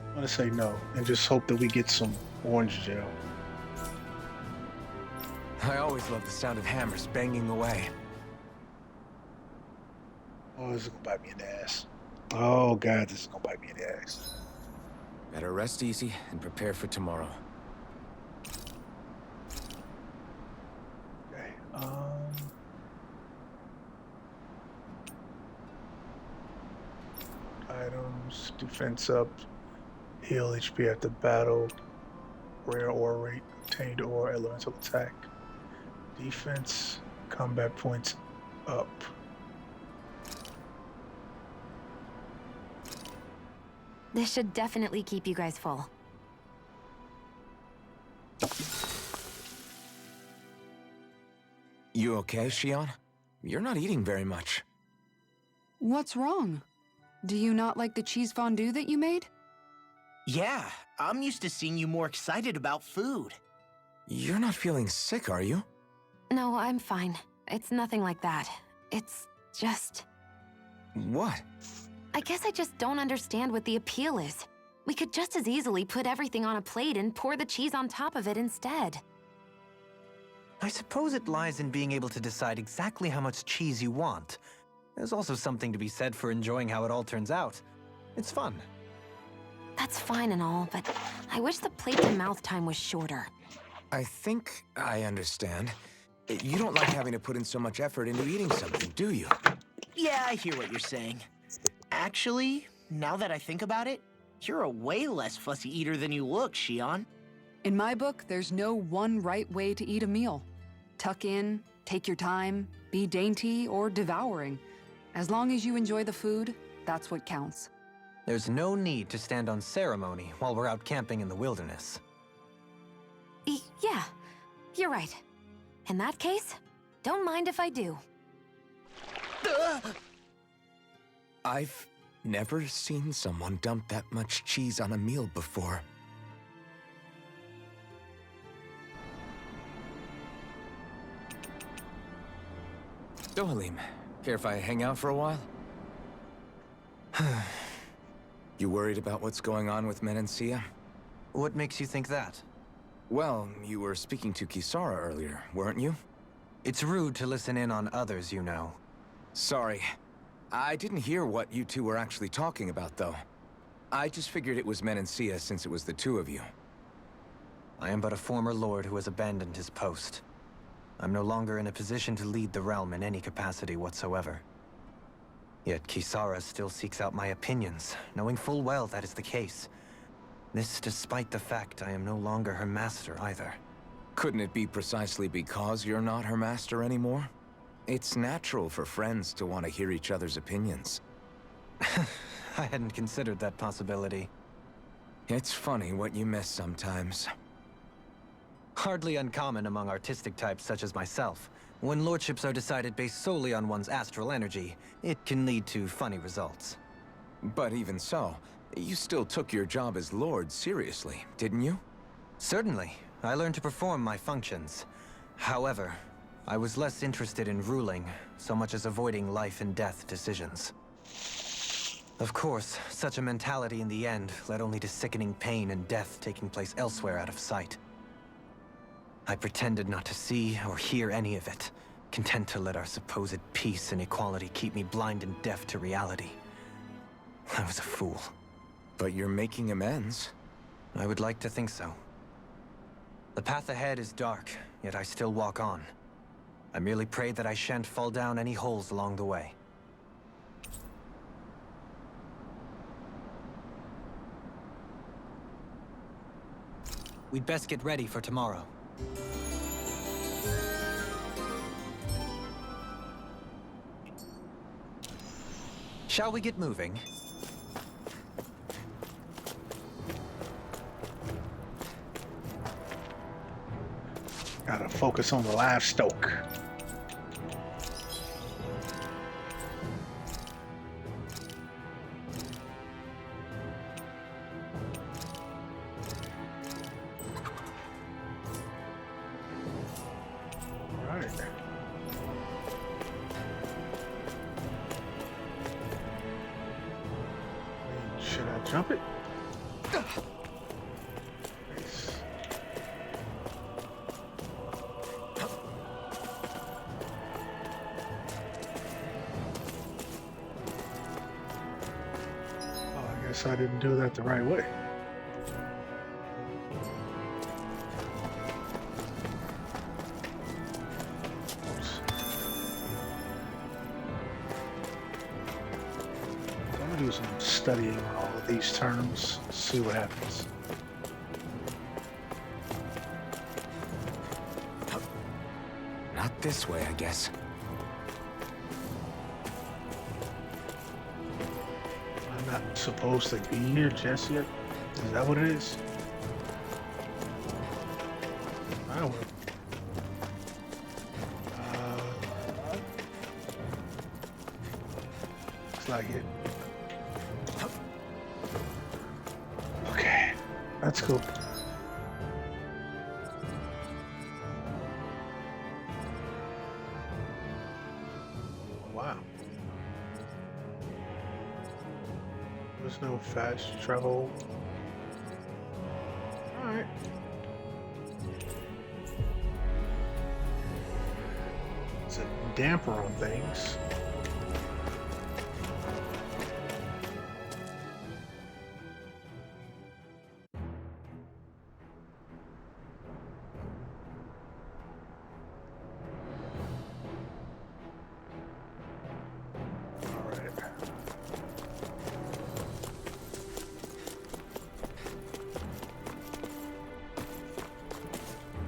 I'm gonna say no and just hope that we get some orange gel. I always love the sound of hammers banging away. Oh, this is gonna bite me in the ass. Oh God, this is gonna bite me in the ass. Better rest easy and prepare for tomorrow. Okay. Items, defense up, heal HP after battle, rare ore rate, obtained ore, elemental attack, defense, combat points up. This should definitely keep you guys full. You okay, Shion? You're not eating very much. What's wrong? Do you not like the cheese fondue that you made? Yeah, I'm used to seeing you more excited about food. You're not feeling sick, are you? No, I'm fine. It's nothing like that. It's just... What? I guess I just don't understand what the appeal is. We could just as easily put everything on a plate and pour the cheese on top of it instead. I suppose it lies in being able to decide exactly how much cheese you want. There's also something to be said for enjoying how it all turns out. It's fun. That's fine and all, but I wish the plate-to-mouth time was shorter. I think I understand. You don't like having to put in so much effort into eating something, do you? Yeah, I hear what you're saying. Actually, now that I think about it, you're a way less fussy eater than you look, Shion. In my book, there's no one right way to eat a meal. Tuck in, take your time, be dainty or devouring. As long as you enjoy the food, that's what counts. There's no need to stand on ceremony while we're out camping in the wilderness. Yeah, you're right. In that case, don't mind if I do. I've never seen someone dump that much cheese on a meal before. So, Halim, care if I hang out for a while? You worried about what's going on with Menancia? What makes you think that? Well, you were speaking to Kisara earlier, weren't you? It's rude to listen in on others, you know. Sorry. I didn't hear what you two were actually talking about, though. I just figured it was Menancia since it was the two of you. I am but a former lord who has abandoned his post. I'm no longer in a position to lead the realm in any capacity whatsoever. Yet Kisara still seeks out my opinions, knowing full well that is the case. This despite the fact I am no longer her master either. Couldn't it be precisely because you're not her master anymore? It's natural for friends to want to hear each other's opinions. I hadn't considered that possibility. It's funny what you miss sometimes. Hardly uncommon among artistic types such as myself. When lordships are decided based solely on one's astral energy, it can lead to funny results. But even so, you still took your job as lord seriously, didn't you? Certainly. I learned to perform my functions. However, I was less interested in ruling, so much as avoiding life and death decisions. Of course, such a mentality in the end led only to sickening pain and death taking place elsewhere out of sight. I pretended not to see or hear any of it, content to let our supposed peace and equality keep me blind and deaf to reality. I was a fool. But you're making amends. I would like to think so. The path ahead is dark, yet I still walk on. I merely pray that I shan't fall down any holes along the way. We'd best get ready for tomorrow. Shall we get moving? Gotta focus on the livestock. Right. Should I jump it? Nice. Oh, I guess I didn't do that the right way. Oops. I'm gonna do some studying on all of these terms, see what happens. Not this way, I guess. I'm not supposed to be here just yet? Is that what it is? I will. Looks like it. Okay, that's cool. Wow. There's no fast travel. Alright. It's a damper on things.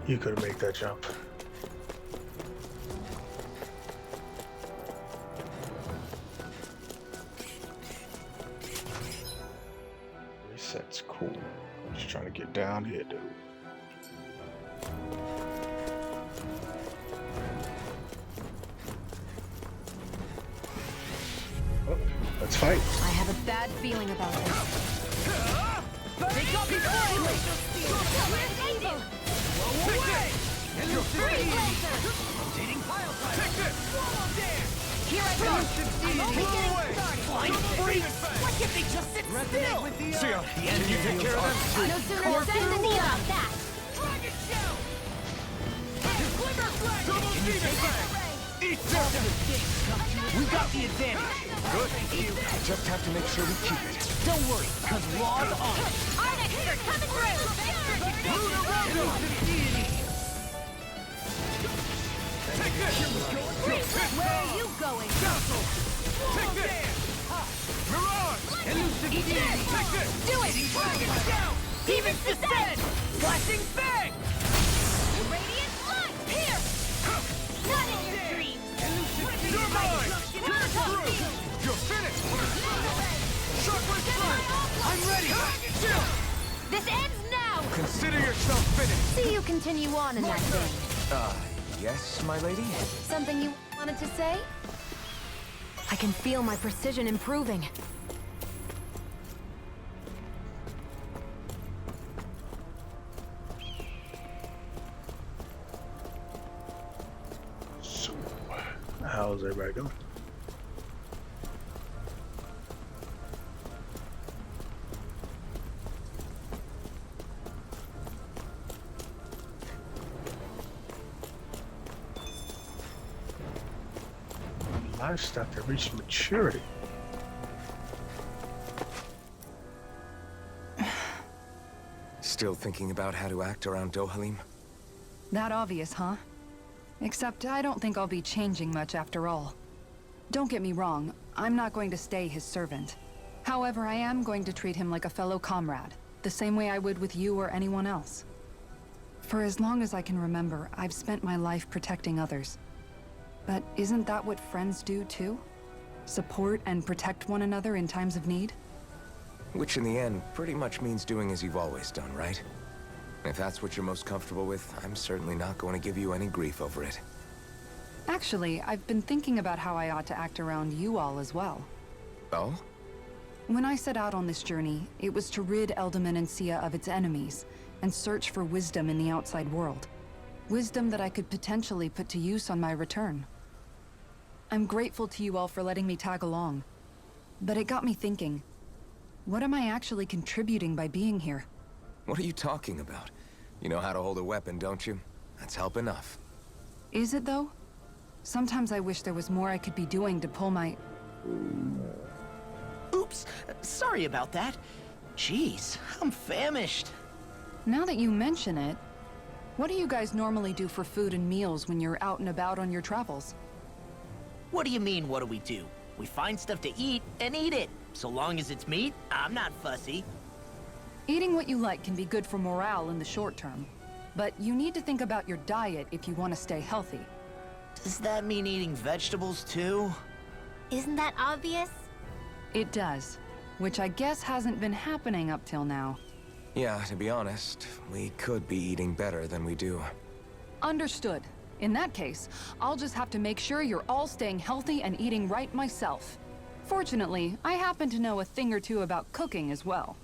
You could make that jump. Reset's cool. I'm just trying to get down here, dude. Oh, let's fight. I have a bad feeling about this. Take off his rotating pile driver. Take this! Here I go! I'm only getting started! Blind freaks! Why can't they just sit still? See ya. The enemy take care of them. No sooner said than done. That! Dragon Shell! Glimmer Flag! Double Demon Fang! Eat this! We got the advantage. Good. Just have to make sure we keep it. Don't worry, cause Raw's on it. Arnex are coming through! Take this! Where are you going? Council! Take this! Mirage! Eat this! Take this! Do it! Dragon Shell! Demons descend! Flashing Fang! Radiant light! Here! Not in your dreams! You're mine! You're through! You're finished! Shockwave Strike! I'm ready! Chill! This ends now! Consider yourself finished. See you continue on in that vein. Yes, my lady? Something you wanted to say? I can feel my precision improving. So, how's everybody doing? livestock that reach maturity. Still thinking about how to act around Dohalim? That obvious, huh? Except I don't think I'll be changing much after all. Don't get me wrong, I'm not going to stay his servant. However, I am going to treat him like a fellow comrade, the same way I would with you or anyone else. For as long as I can remember, I've spent my life protecting others. But isn't that what friends do too? Support and protect one another in times of need? Which in the end pretty much means doing as you've always done, right? If that's what you're most comfortable with, I'm certainly not going to give you any grief over it. Actually, I've been thinking about how I ought to act around you all as well. Oh? When I set out on this journey, it was to rid Eldaman and Sia of its enemies, and search for wisdom in the outside world. Wisdom that I could potentially put to use on my return. I'm grateful to you all for letting me tag along. But it got me thinking, what am I actually contributing by being here? What are you talking about? You know how to hold a weapon, don't you? That's help enough. Is it though? Sometimes I wish there was more I could be doing to pull my... Oops, sorry about that. Jeez, I'm famished. Now that you mention it, what do you guys normally do for food and meals when you're out and about on your travels? What do you mean, what do we do? We find stuff to eat and eat it. So long as it's meat, I'm not fussy. Eating what you like can be good for morale in the short term, but you need to think about your diet if you want to stay healthy. Does that mean eating vegetables too? Isn't that obvious? It does, which I guess hasn't been happening up till now. Yeah, to be honest, we could be eating better than we do. Understood. In that case, I'll just have to make sure you're all staying healthy and eating right myself. Fortunately, I happen to know a thing or two about cooking as well.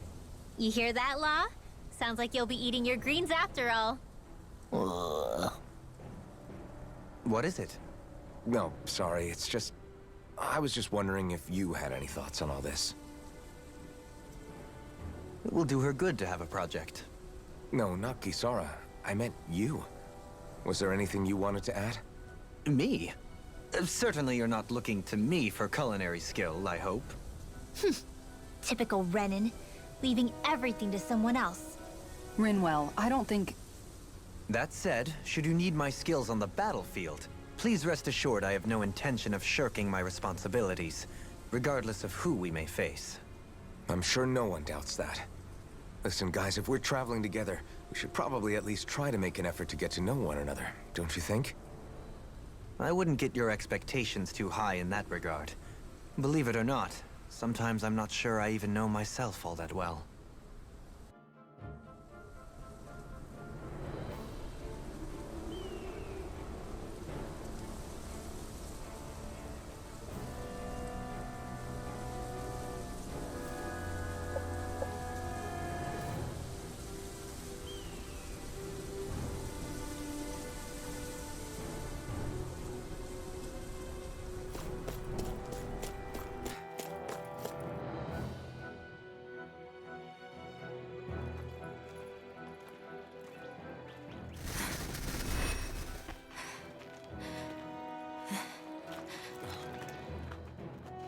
You hear that, Law? Sounds like you'll be eating your greens after all. What is it? No, sorry, it's just... I was just wondering if you had any thoughts on all this. It will do her good to have a project. No, not Kisara. I meant you. Was there anything you wanted to add? Me? Certainly you're not looking to me for culinary skill, I hope. Typical Renan, leaving everything to someone else. Rinwell, I don't think... That said, should you need my skills on the battlefield, please rest assured I have no intention of shirking my responsibilities, regardless of who we may face. I'm sure no one doubts that. Listen, guys, if we're traveling together, we should probably at least try to make an effort to get to know one another, don't you think? I wouldn't get your expectations too high in that regard. Believe it or not, sometimes I'm not sure I even know myself all that well.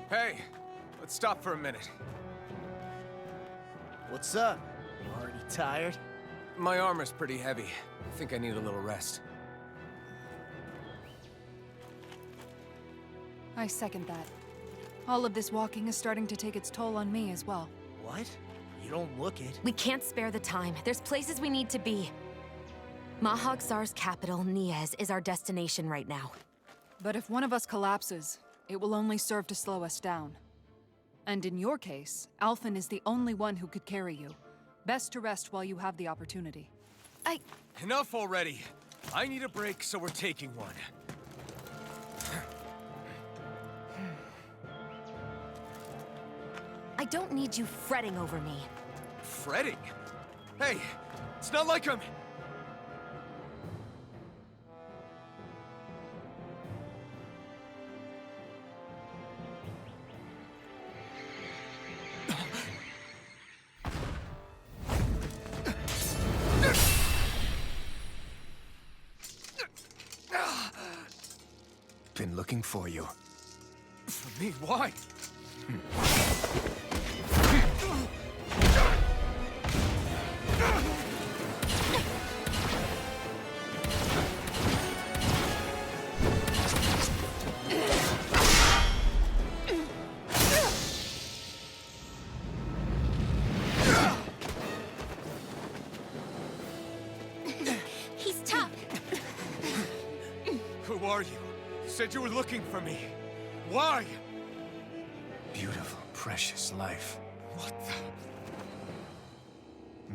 Hey, let's stop for a minute. What's up? You already tired? My armor's pretty heavy. I think I need a little rest. I second that. All of this walking is starting to take its toll on me as well. What? You don't look it. We can't spare the time. There's places we need to be. Mahag Sar's capital, Niez, is our destination right now. But if one of us collapses, it will only serve to slow us down. And in your case, Alphen is the only one who could carry you. Best to rest while you have the opportunity. Enough already. I need a break, so we're taking one. I don't need you fretting over me. Fretting? Hey, it's not like I'm... Been looking for you. For me? Why? He's tough. Who are you? You said you were looking for me. Why? Beautiful, precious life. What the...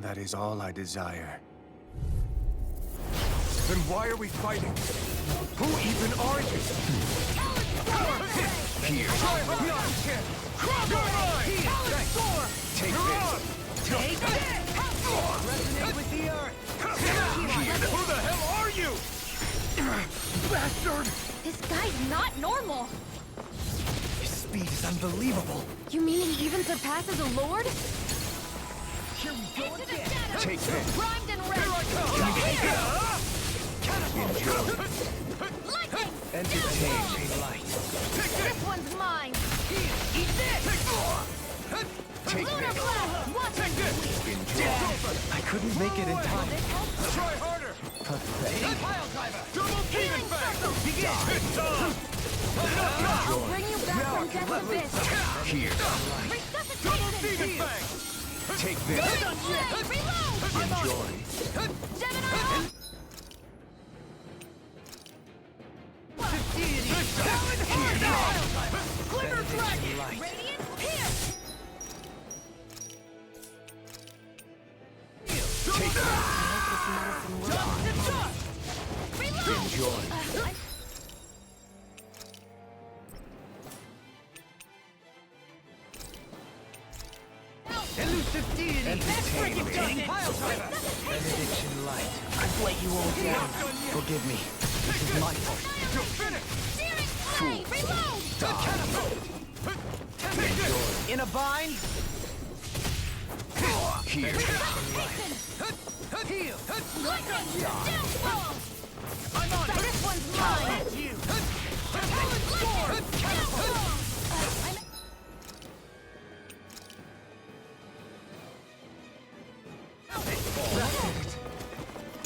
That is all I desire. Then why are we fighting? Who even are you? Here. Try hard! Cross your line! Take You're this. on! Take this! Resonate with the earth. Who the hell are you? Bastard! This guy's not normal. His speed is unbelievable. You mean he even surpasses a lord? Here we go again. Take this. Primed and ready. Here I come! Lightning. Entertain a light. This one's mine. Eat this! Take Lunar this. blast. Watch Take this! I couldn't make it in time. Try harder! Pathetic. Pile driver! Double demon fang! Begin! It's time! I'll bring you back from death's abyss. Here. Double Resuscitation. demon fang! Take this. Reload. Enjoy. Gemini. Glimmer dragon! Radiant here. Enjoy. Elusive deity. Entertain. Pile driver. Benediction light. I've let you all down. Forgive me. This is my fault. You're finished! Searing flame. Reload. In a bind. Here. Heal. Lightning. Downfall. I'm on it. This one's mine. That's you. Lightning. Downfall.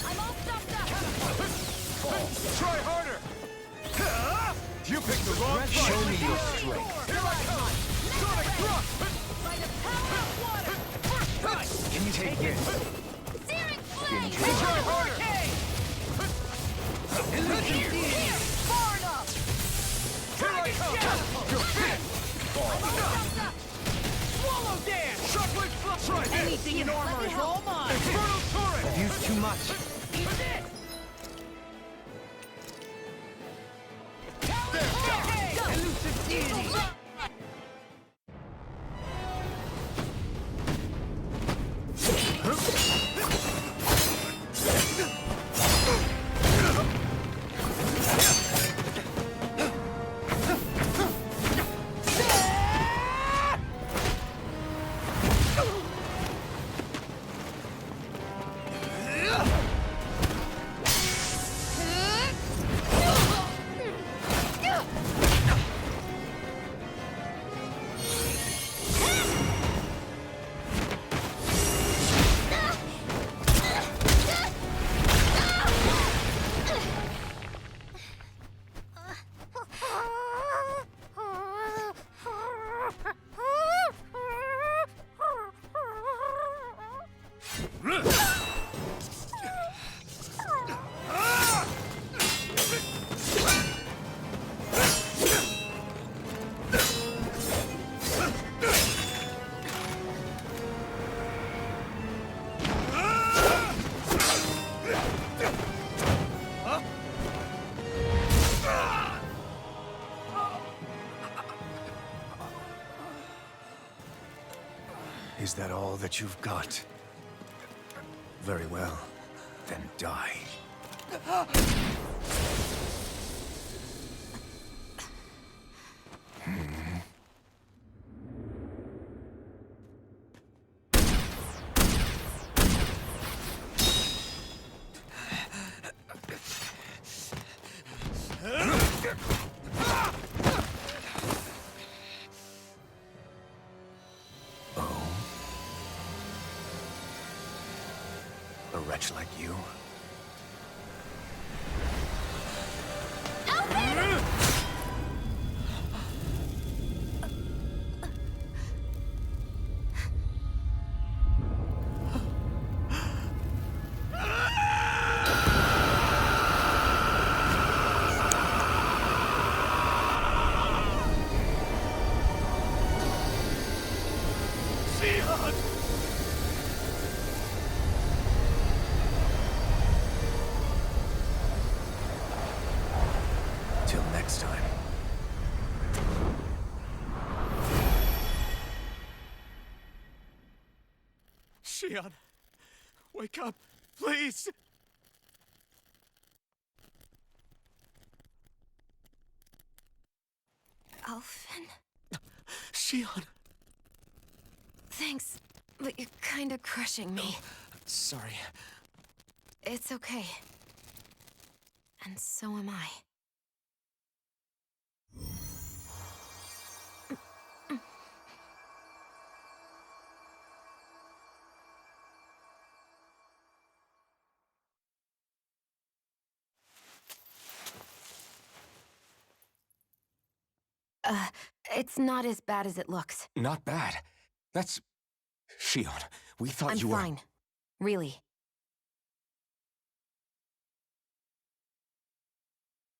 I'm all stopped up. Try harder! You picked the wrong fight! Show me your strength. Here I come! Sonic thrust! By the power of water. Can you take this? Searing flame. Try harder! Here. Far enough. Here I come! You're finished! Swallow dance. Shockwave flux! Try this! Anything in armor is all mine. Infernal turret! I've used too much. Eat this. Elusive deity. Is that all that you've got? Very well. Then die. much like you. Till next time. Shion, wake up, please! Alphen? Shion! Thanks, but you're kinda crushing me. Sorry. It's okay. And so am I. It's not as bad as it looks. Not bad. That's... Shion, we thought I'm you were... fine. Really.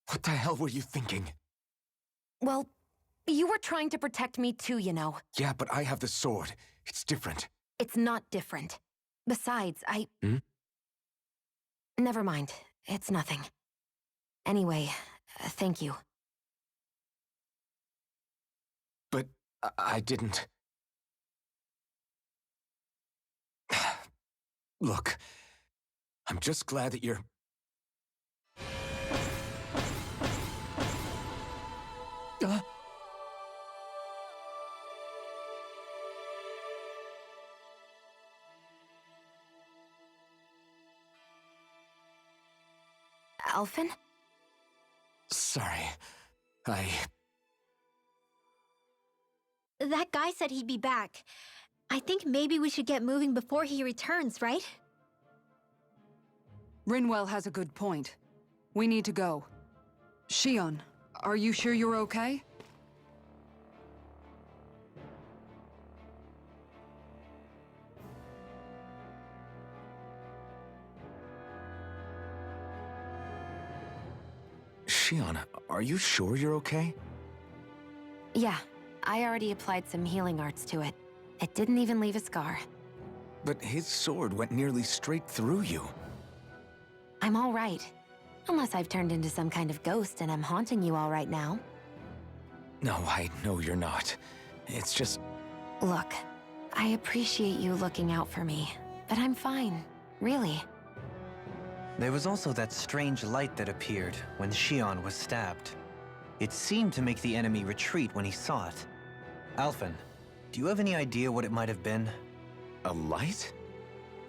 What the hell were you thinking? Well, you were trying to protect me too, you know. Yeah, but I have the sword. It's different. It's not different. Besides, Hmm? Never mind. It's nothing. Anyway, thank you. But I didn't... Look, I'm just glad that you're... Alphen? Sorry. That guy said he'd be back. I think maybe we should get moving before he returns, right? Rinwell has a good point. We need to go. Shion, are you sure you're okay? Shion, are you sure you're okay? Yeah, I already applied some healing arts to it. It didn't even leave a scar. But his sword went nearly straight through you. I'm all right. Unless I've turned into some kind of ghost and I'm haunting you all right now. No, I know you're not. It's just... Look, I appreciate you looking out for me, but I'm fine, really. There was also that strange light that appeared when Shion was stabbed. It seemed to make the enemy retreat when he saw it. Alphen, do you have any idea what it might have been? A light?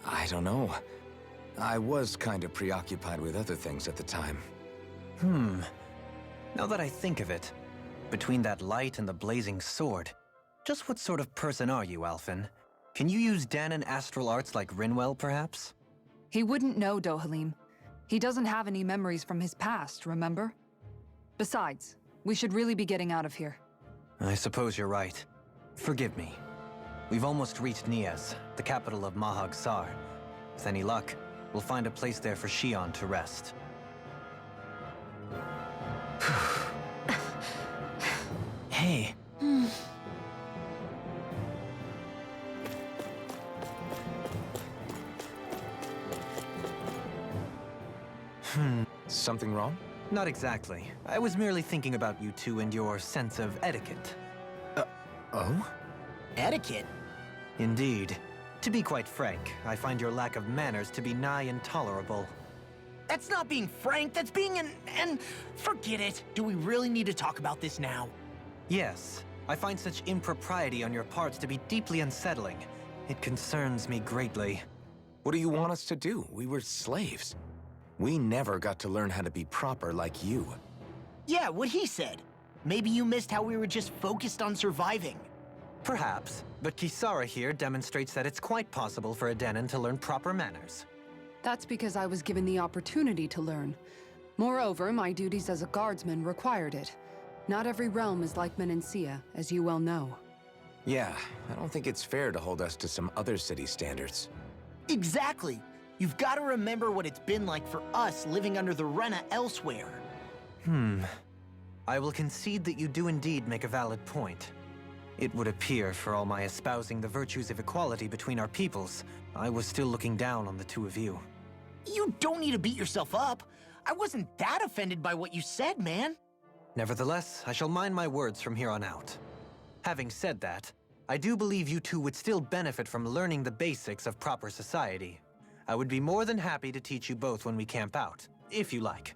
I don't know. I was kind of preoccupied with other things at the time. Now that I think of it, between that light and the blazing sword, just what sort of person are you, Alphen? Can you use Danon astral arts like Rinwell, perhaps? He wouldn't know, Dohalim. He doesn't have any memories from his past, remember? Besides, we should really be getting out of here. I suppose you're right. Forgive me. We've almost reached Nias, the capital of Mahag Sar. With any luck, we'll find a place there for Shion to rest. Hey. Something wrong? Not exactly. I was merely thinking about you two and your sense of etiquette. Oh? Etiquette? Indeed. To be quite frank, I find your lack of manners to be nigh intolerable. That's not being frank, that's being and forget it. Do we really need to talk about this now? Yes, I find such impropriety on your parts to be deeply unsettling. It concerns me greatly. What do you want us to do? We were slaves. We never got to learn how to be proper like you. Yeah, what he said. Maybe you missed how we were just focused on surviving. Perhaps, but Kisara here demonstrates that it's quite possible for a Danon to learn proper manners. That's because I was given the opportunity to learn. Moreover, my duties as a guardsman required it. Not every realm is like Menancia, as you well know. Yeah, I don't think it's fair to hold us to some other city standards. Exactly. You've got to remember what it's been like for us living under the Rena elsewhere. I will concede that you do indeed make a valid point. It would appear, for all my espousing the virtues of equality between our peoples, I was still looking down on the two of you. You don't need to beat yourself up. I wasn't that offended by what you said, man. Nevertheless, I shall mind my words from here on out. Having said that, I do believe you two would still benefit from learning the basics of proper society. I would be more than happy to teach you both when we camp out, if you like.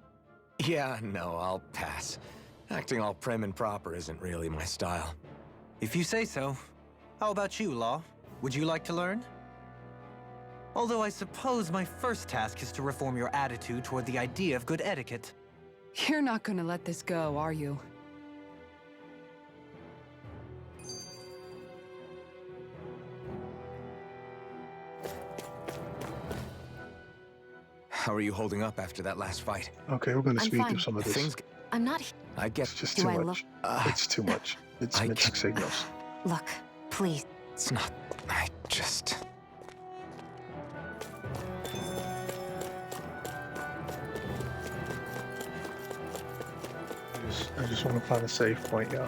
Yeah, no, I'll pass. Acting all prim and proper isn't really my style. If you say so. How about you, Law? Would you like to learn? Although I suppose my first task is to reform your attitude toward the idea of good etiquette. You're not gonna let this go, are you? How are you holding up after that last fight? Okay, we're gonna I'm speed fine. through some of this. Things... I'm not. I get... It's just Do too I much. It's too much. It's I mixed can't- signals. Look, please. It's not... I just... I just want to find a safe point, y'all.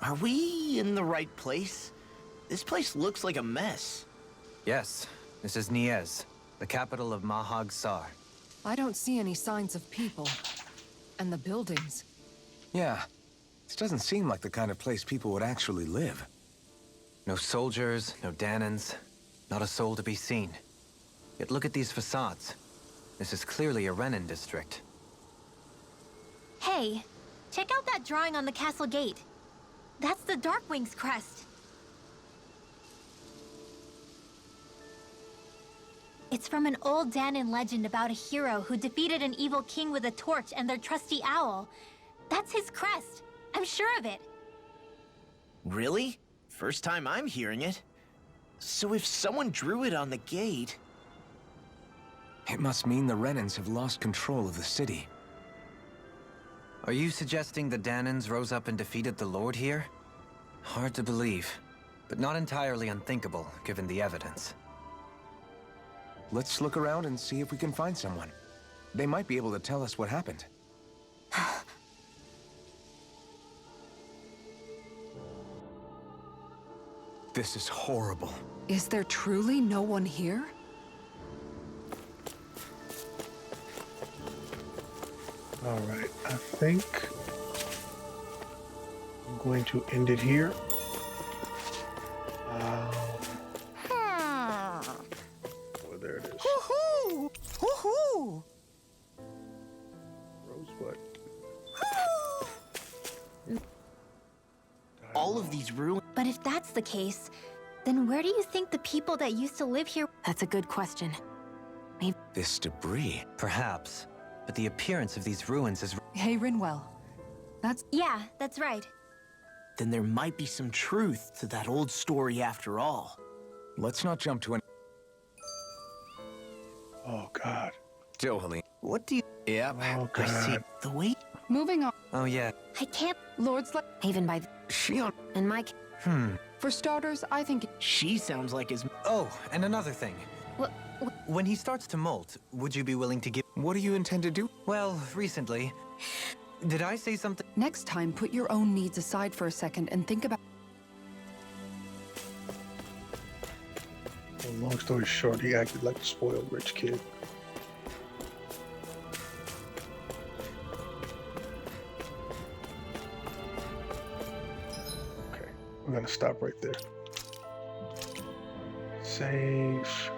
Are we in the right place? This place looks like a mess. Yes, this is Niez, the capital of Mahag Sar. I don't see any signs of people. And the buildings. Yeah. This doesn't seem like the kind of place people would actually live. No soldiers, no Danans, not a soul to be seen. Yet look at these facades. This is clearly a Renan district. Hey, check out that drawing on the castle gate. That's the Darkwing's crest. It's from an old Danon legend about a hero who defeated an evil king with a torch and their trusty owl. That's his crest. I'm sure of it. Really? First time I'm hearing it. So if someone drew it on the gate... It must mean the Renans have lost control of the city. Are you suggesting the Danans rose up and defeated the Lord here? Hard to believe, but not entirely unthinkable, given the evidence. Let's look around and see if we can find someone. They might be able to tell us what happened. This is horrible. Is there truly no one here? All right, I think I'm going to end it here. Oh, there it is. Woohoo! Woohoo! Rosebud. All of these ruins... But if that's the case, then where do you think the people that used to live here... That's a good question. This debris. Perhaps, but the appearance of these ruins is... Hey, Rinwell. That's... Yeah, that's right. Then there might be some truth to that old story after all. Let's not jump to an... Oh, God. Still, Helene. What do you... Yep. Oh, I see. God. The way... Moving on. Oh yeah, I can't... Lord's like... Haven by... She on... And Mike... For starters, I think... She sounds like his... Oh, and another thing. What... When he starts to molt, would you be willing to give... What do you intend to do? Well, recently... Did I say something? Next time, put your own needs aside for a second and think about... Well, long story short, he acted like a spoiled rich kid. Okay, we're gonna stop right there. Save.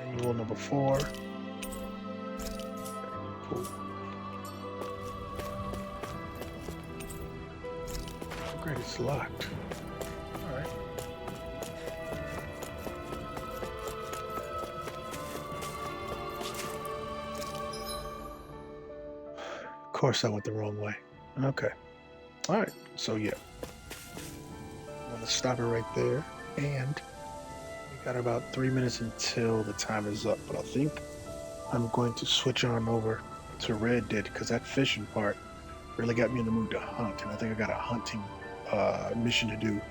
Manual number 4. Okay, cool. Oh, great, it's locked. Alright. course, I went the wrong way. Okay. All right. So yeah, I'm gonna stop it right there, and we got about 3 minutes until the time is up. But I think I'm going to switch on over to Red Dead because that fishing part really got me in the mood to hunt, and I think I got a hunting mission to do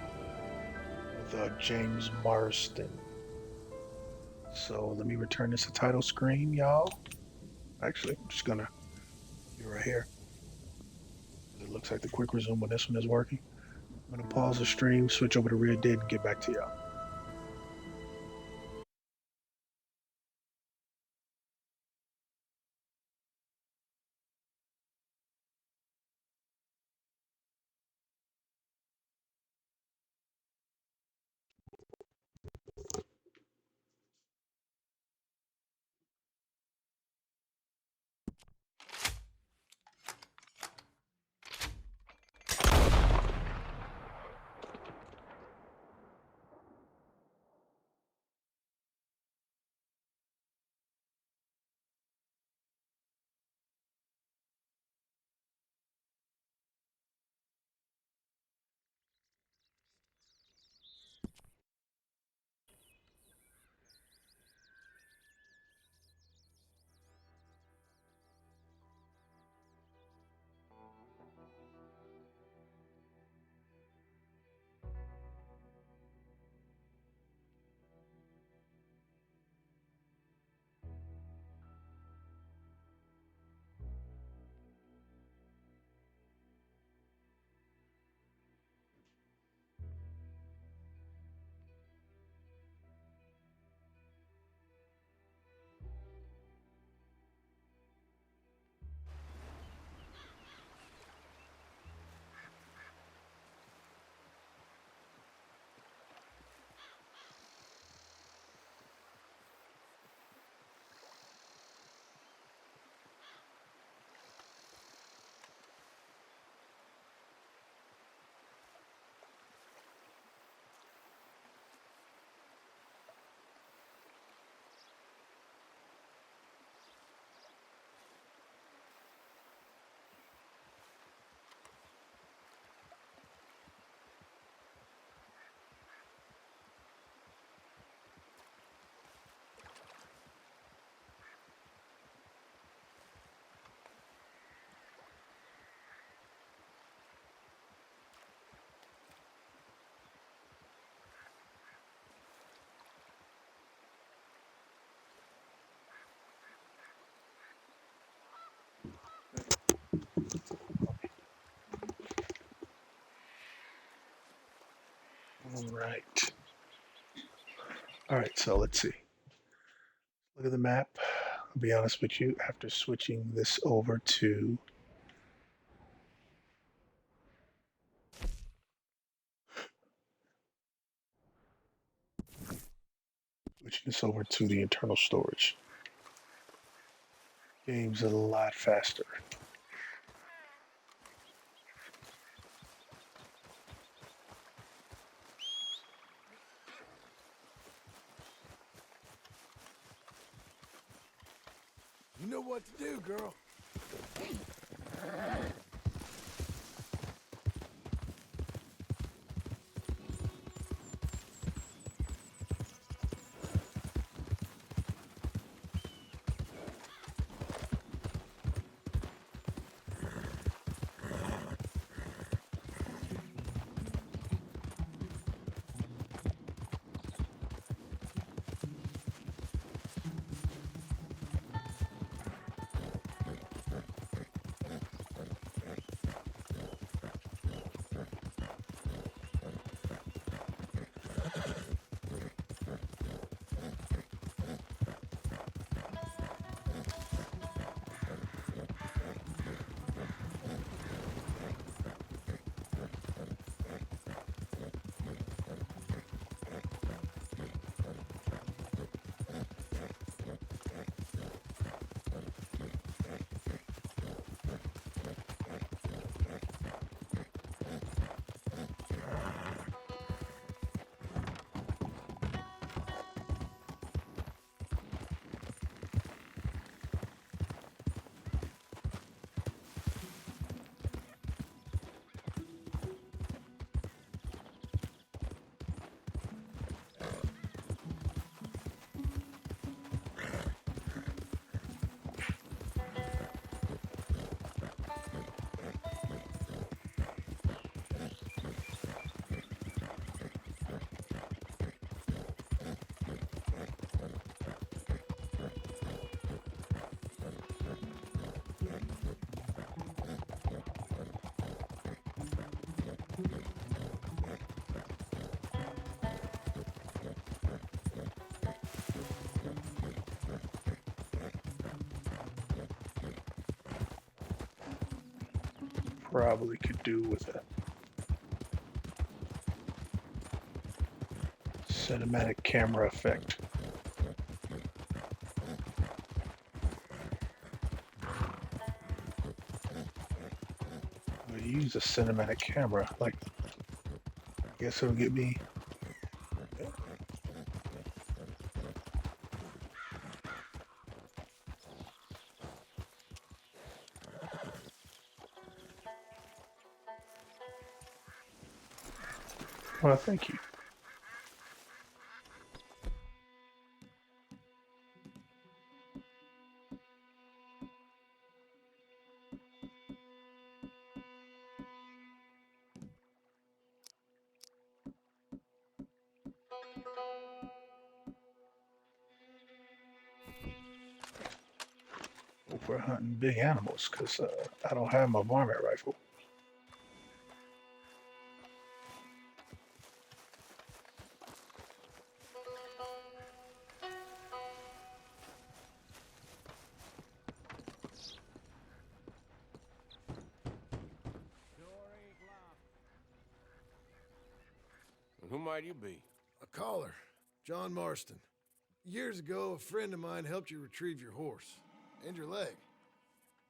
with James Marston. So let me return this to title screen, y'all. Actually, I'm just gonna be right here. It looks like the quick resume on this one is working. I'm gonna pause the stream, switch over to Red Dead, and get back to y'all. All right. All right. So let's see. Look at the map. I'll be honest with you. After switching this over to the internal storage, game's a lot faster. You know what to do, girl. probably could do with a cinematic camera effect. I use a cinematic camera, like, I guess it'll get me. Well, thank you. Hope we're hunting big animals, because I don't have my varmint rifle. And who might you be? A caller, John Marston. Years ago, a friend of mine helped you retrieve your horse and your leg.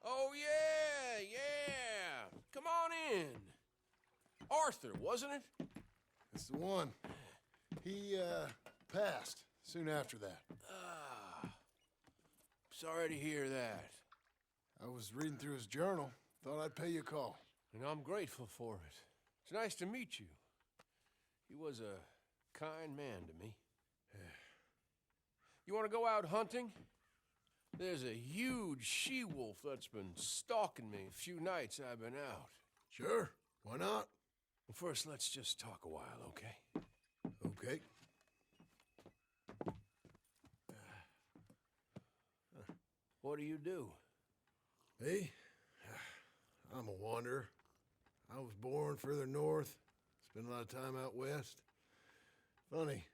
Oh, yeah, yeah. Come on in. Arthur, wasn't it? It's the one. He, passed soon after that. Ah, sorry to hear that. I was reading through his journal. Thought I'd pay you a call. And I'm grateful for it. It's nice to meet you. He was a kind man to me. You want to go out hunting? There's a huge she-wolf that's been stalking me a few nights I've been out. Sure, why not? Well, first, let's just talk a while, okay? Okay. What do you do? Me? I'm a wanderer. I was born further north, spent a lot of time out west. Funny,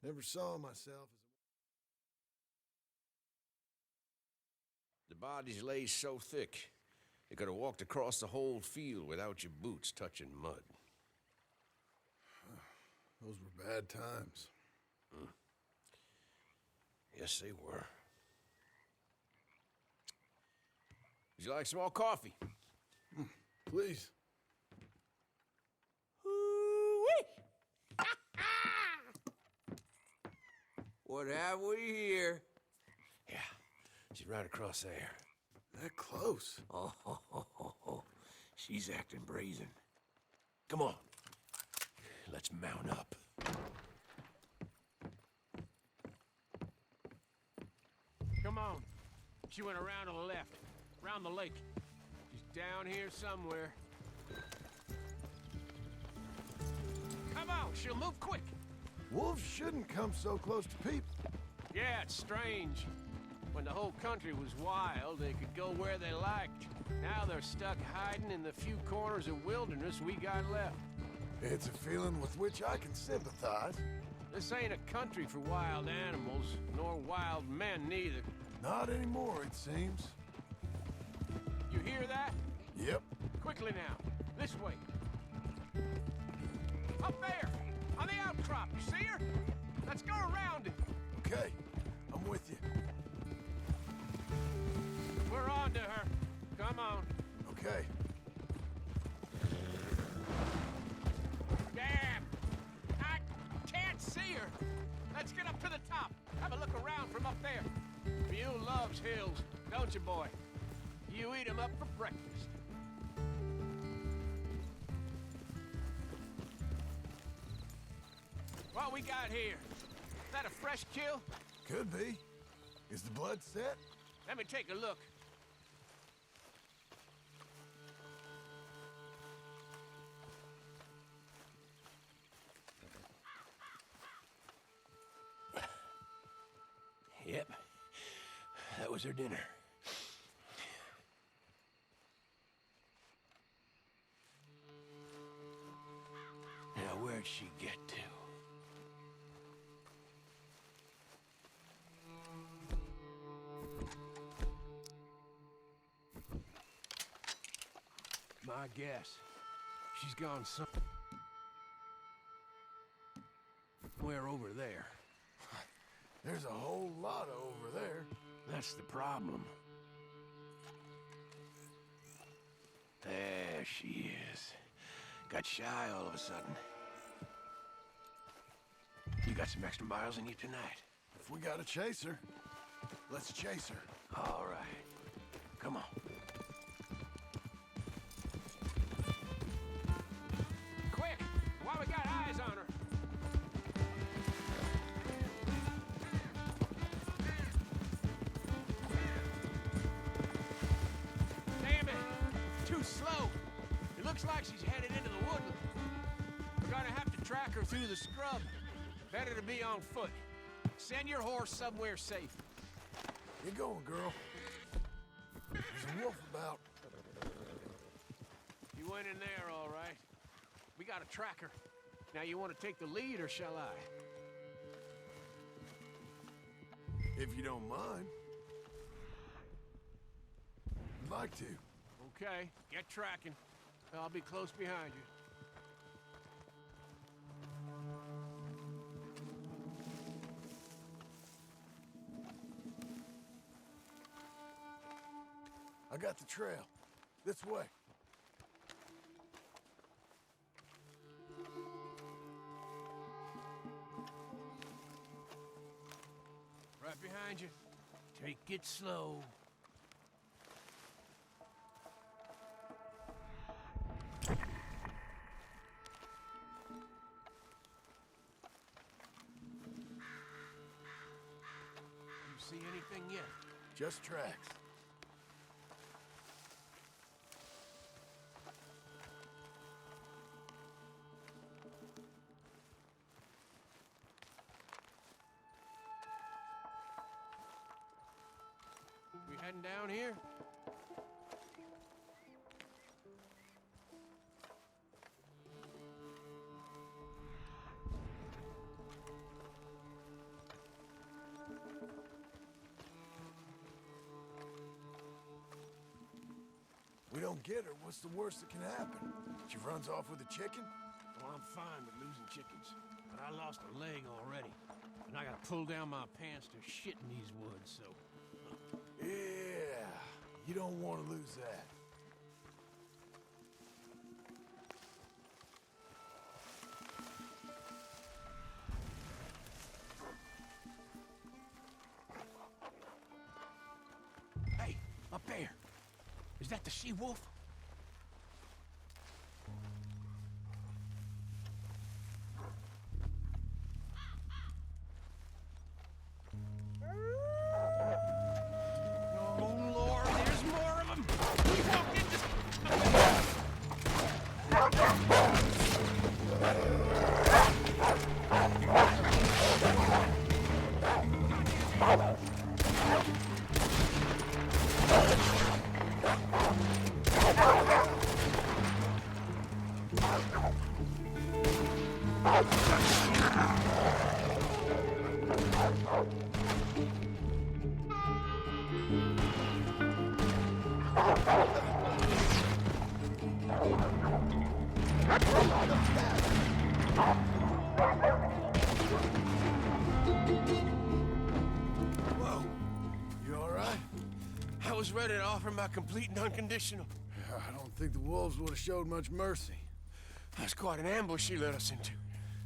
never saw myself as The bodies lay so thick, you could have walked across the whole field without your boots touching mud. Those were bad times. Yes, they were. Would you like some more coffee? Please. Ooh-wee! What have we here? Yeah, she's right across there. That close. Oh, she's acting brazen. Come on, let's mount up. Come on. She went around to the left, around the lake. She's down here somewhere. Come on, she'll move quick. Wolves shouldn't come so close to people. Yeah, it's strange. When the whole country was wild, they could go where they liked. Now they're stuck hiding in the few corners of wilderness we got left. It's a feeling with which I can sympathize. This ain't a country for wild animals, nor wild men neither. Not anymore, it seems. You hear that? Yep. Quickly now, this way. Up there, on the outcrop, you see her? Let's go around it. Okay, I'm with you. We're on to her. Come on. Okay. Damn! I can't see her. Let's get up to the top. Have a look around from up there. You loves hills, don't you, boy? You eat 'em up for breakfast. What we got here? Is that a fresh kill? Could be. Is the blood set? Let me take a look. Yep. That was her dinner. Now, where'd she get to? My guess. She's gone somewhere over there. There's a whole lot over there. That's the problem. There she is. Got shy all of a sudden. You got some extra miles in you tonight? If we gotta chase her, let's chase her. All right. Come on. Quick! While we got eyes on her. Damn it! Too slow. It looks like she's headed into the woodland. We're gonna have to track her through the scrub. Better to be on foot. Send your horse somewhere safe. Get going, girl. There's a wolf about. You went in there, all right. We got a tracker. Now you want to take the lead, or shall I? If you don't mind. I'd like to. Okay, get tracking. I'll be close behind you. I got the trail. This way. Right behind you. Take it slow. You see anything yet? Just tracks. We heading down here? We don't get her, what's the worst that can happen? She runs off with a chicken? Well, I'm fine with losing chickens, but I lost a leg already, and I gotta pull down my pants to shit in these woods, so... Yeah, you don't want to lose that. Hey, up there. Is that the she-wolf? Oh, Lord, there's more of them! We walked into... Whoa. You all right? I was ready to offer my complete and unconditional. I don't think the wolves would have showed much mercy. That's quite an ambush she led us into.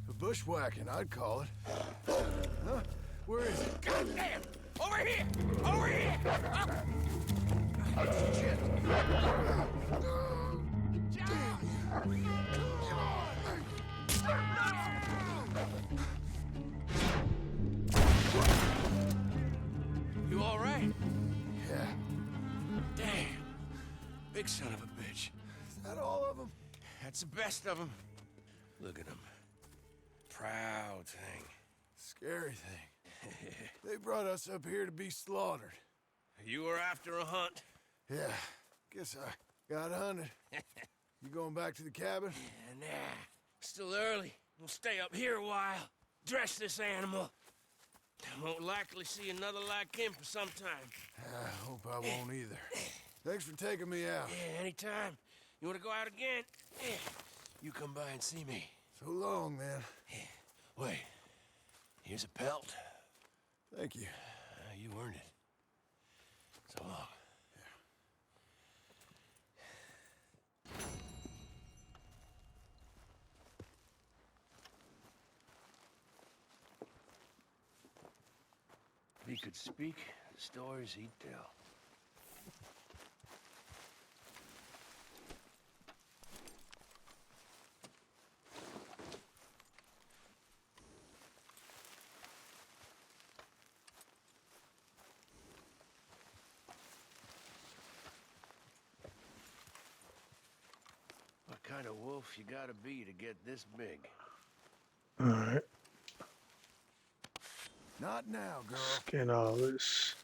A bushwhacking, I'd call it. Huh? Where is it? Goddamn! Over here! Over here! You all right? Yeah. Damn. Big son of a bitch. Is that all of them? That's the best of them. Look at him. Proud thing. Scary thing. They brought us up here to be slaughtered. You were after a hunt. Yeah, guess I got hunted. You going back to the cabin? Nah, still early. We'll stay up here a while. Dress this animal. I won't likely see another like him for some time. I hope I won't either. Thanks for taking me out. Yeah, anytime. You wanna go out again? You come by and see me. So long, then. Wait. Here's a pelt. Thank you. You earned it. So long. If he could speak, the stories he'd tell. What kind of wolf you gotta be to get this big? Alright, Not now, girl. scan all this.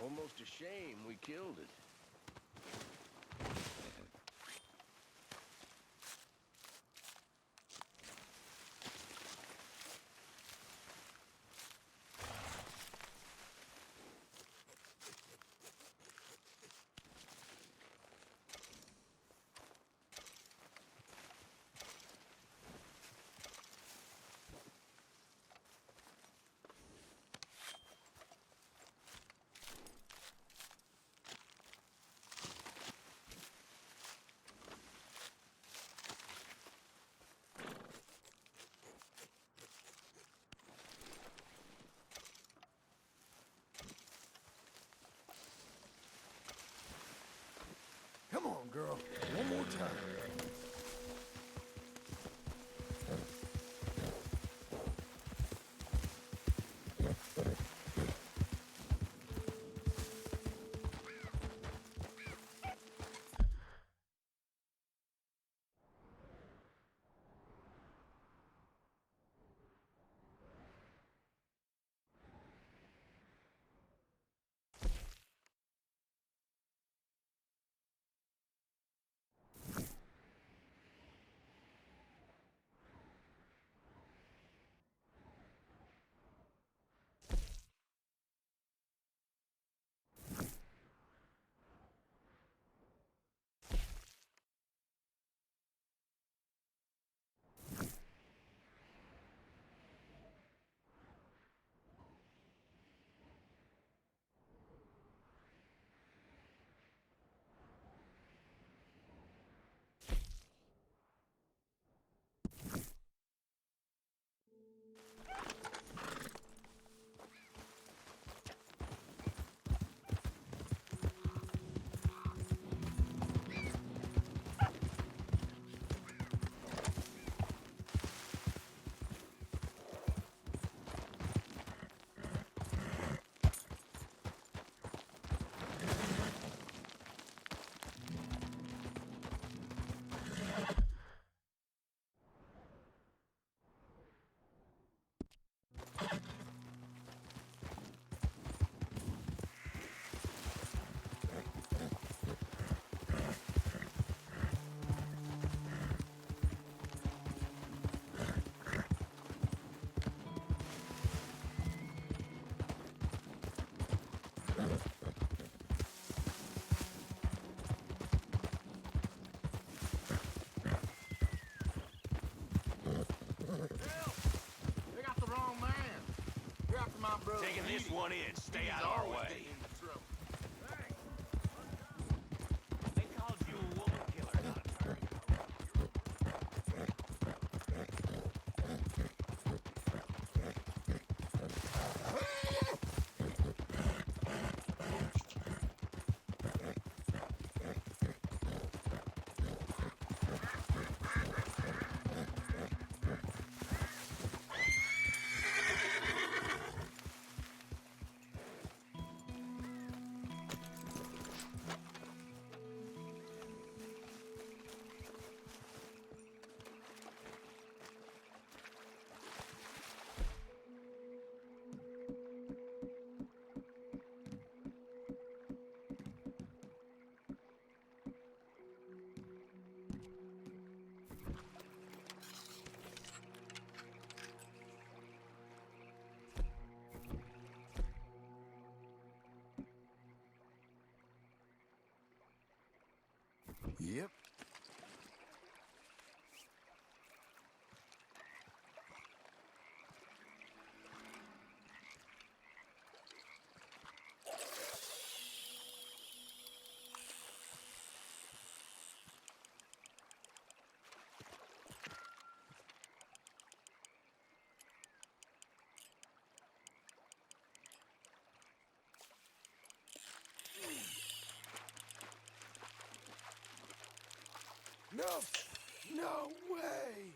Almost a shame we killed it. Come on, girl. One more time. They got the wrong man. You're after my brother. Taking this one in. Stay out of our way. They called you a woman killer, not a turkey. Yep. No! No way!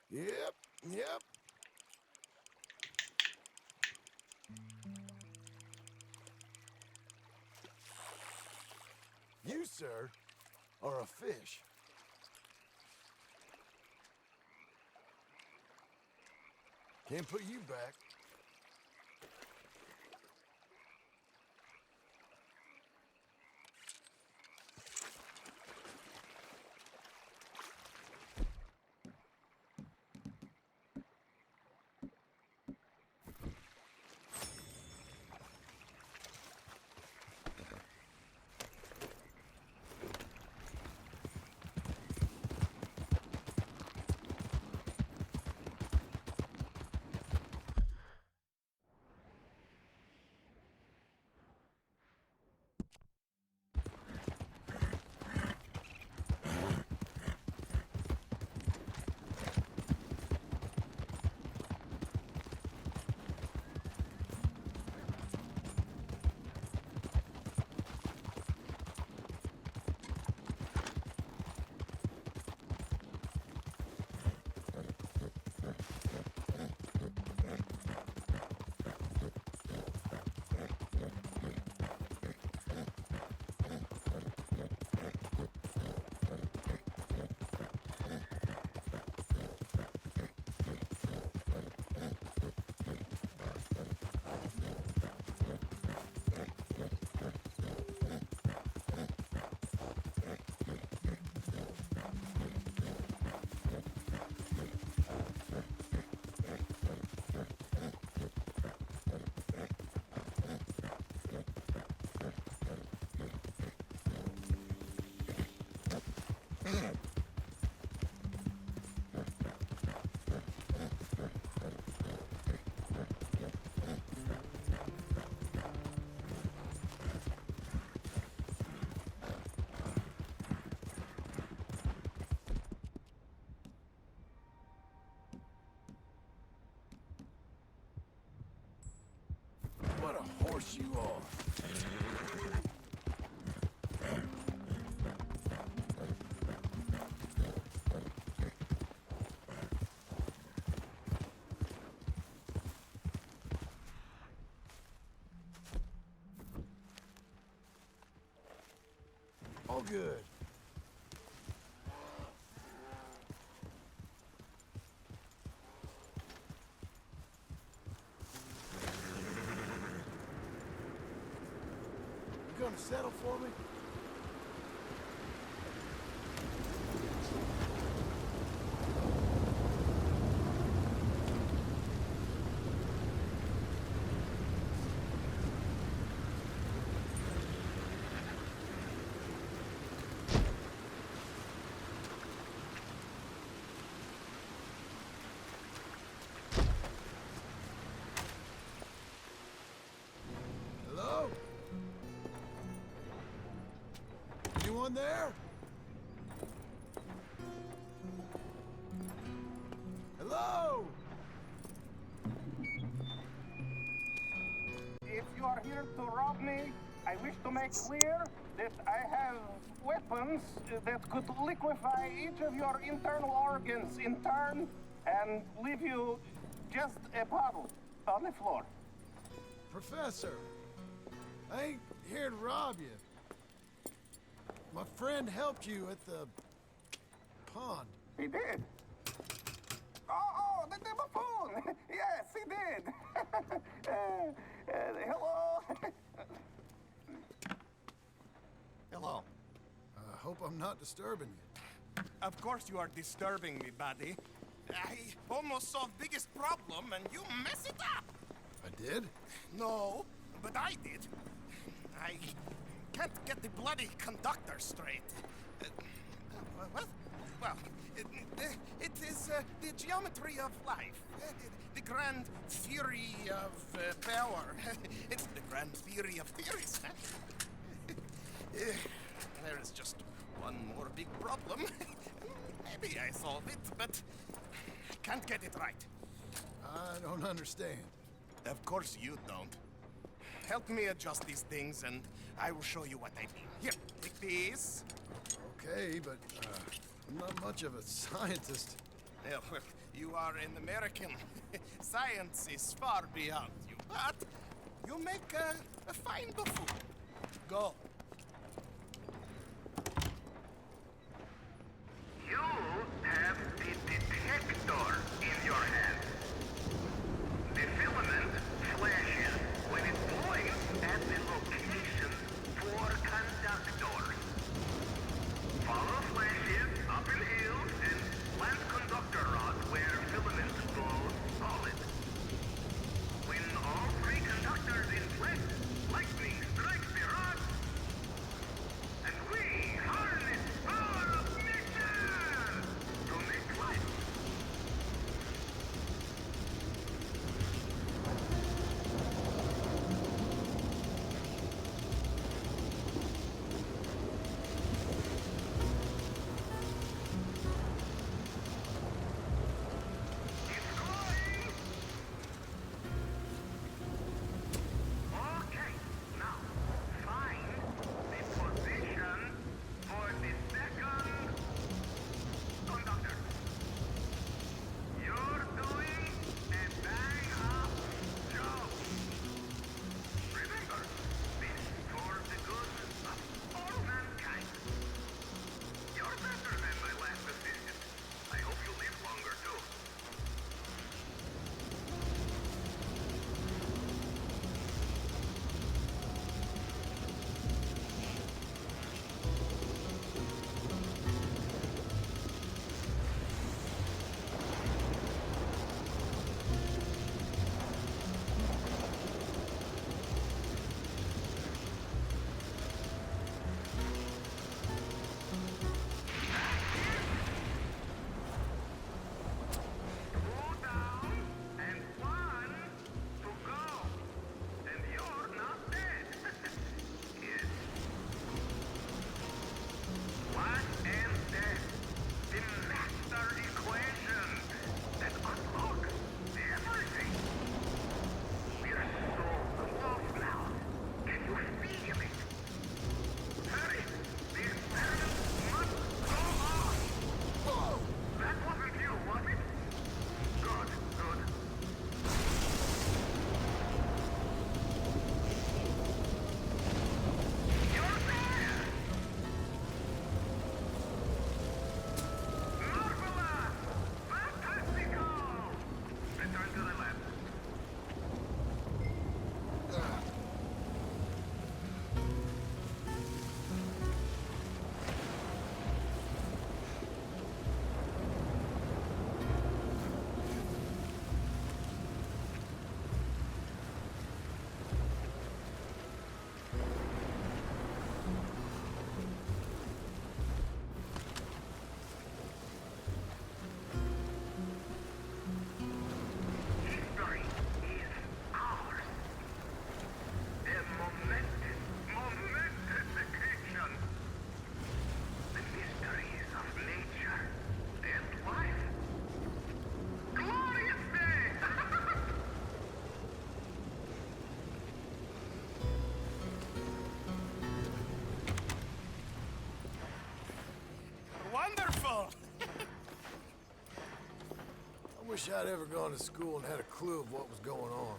Yep, yep. You, sir, are a fish. Can't put you back. What a horse you are. All good. You gonna settle for me? Anyone there? Hello? If you are here to rob me, I wish to make clear that I have weapons that could liquefy each of your internal organs in turn and leave you just a puddle on the floor. Professor, I ain't here to rob you. My friend helped you at the pond. He did. Oh, the buffoon! Yes, he did. Hello. Hello. I hope I'm not disturbing you. Of course you are disturbing me, buddy. I almost solved biggest problem and you mess it up. I did? No, but I did. I can't get the bloody conductor straight. What? Well, it is the geometry of life. The grand theory of power. It's the grand theory of theories. There is just one more big problem. Maybe I solve it, but can't get it right. I don't understand. Of course you don't. Help me adjust these things and I will show you what I mean. Here, take these. Okay, but I'm not much of a scientist. Yeah, well, you are an American. Science is far beyond you, but you make a fine buffoon. Go. You have the detector in your hand. The filament flashes when it points at the location for conductors. Follow flashes up in hills and plant conductor rods where filaments glow solid. When all three conductors inflect, lightning strikes the rod, Wish I'd ever gone to school and had a clue of what was going on.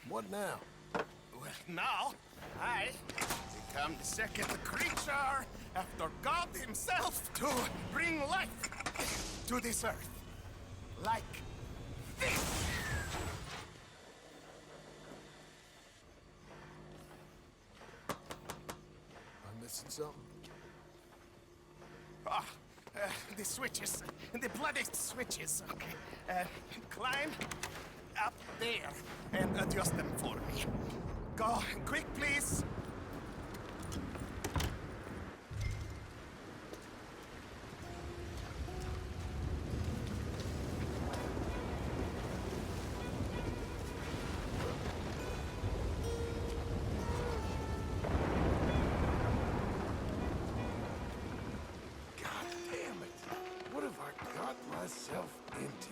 What now? Well, now, I become the second creature after God himself to bring life to this earth. Like this. I'm missing something? Ah, the switches. The bloody switches. Okay. Climb up there and adjust them for me. Go quick, please. God damn it! What have I got myself into?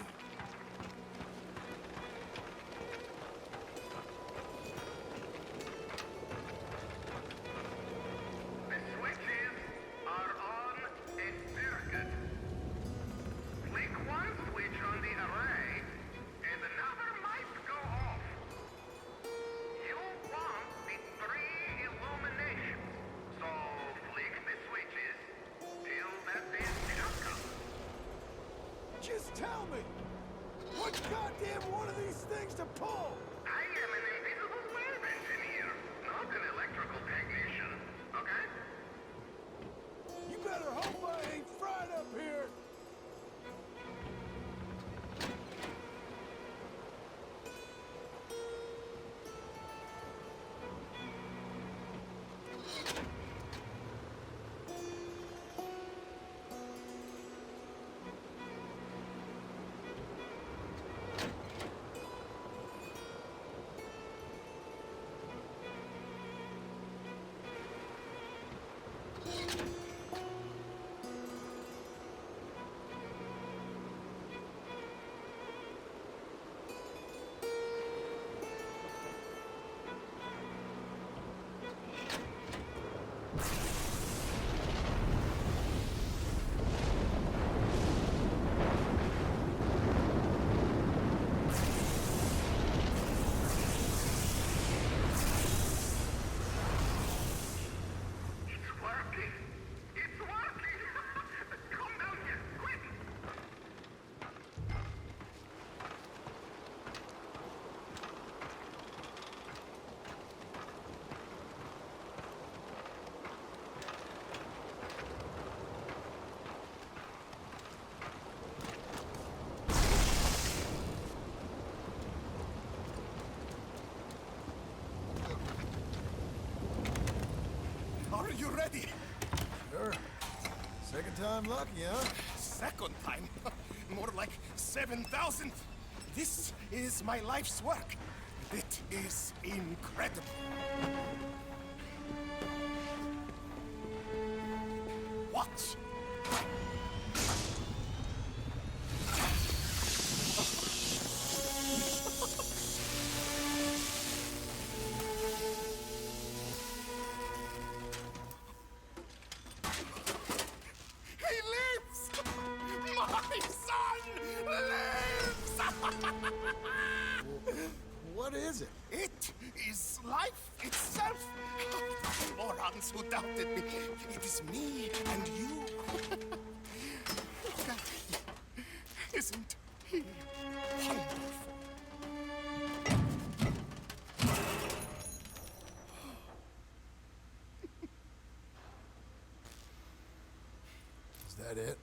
The switches are on a circuit. Flick one switch on the array, and another might go off. You want the 3 illuminations, so flick the switches till that is shut up. Just tell me! What goddamn one of these things to pull? I am an invisible wave engineer, not an electrical technician, okay? You better hope I ain't fried up here! It's working! It's working! Come down here, quick! Are you ready? Sure. Second time lucky, huh? Second time? More like 7,000. This is my life's work. It is incredible. Watch. He lives! My son lives! What is it? It is life itself. Morons who doubted me. It is me and you. Look at him. Isn't he wonderful? Is that it?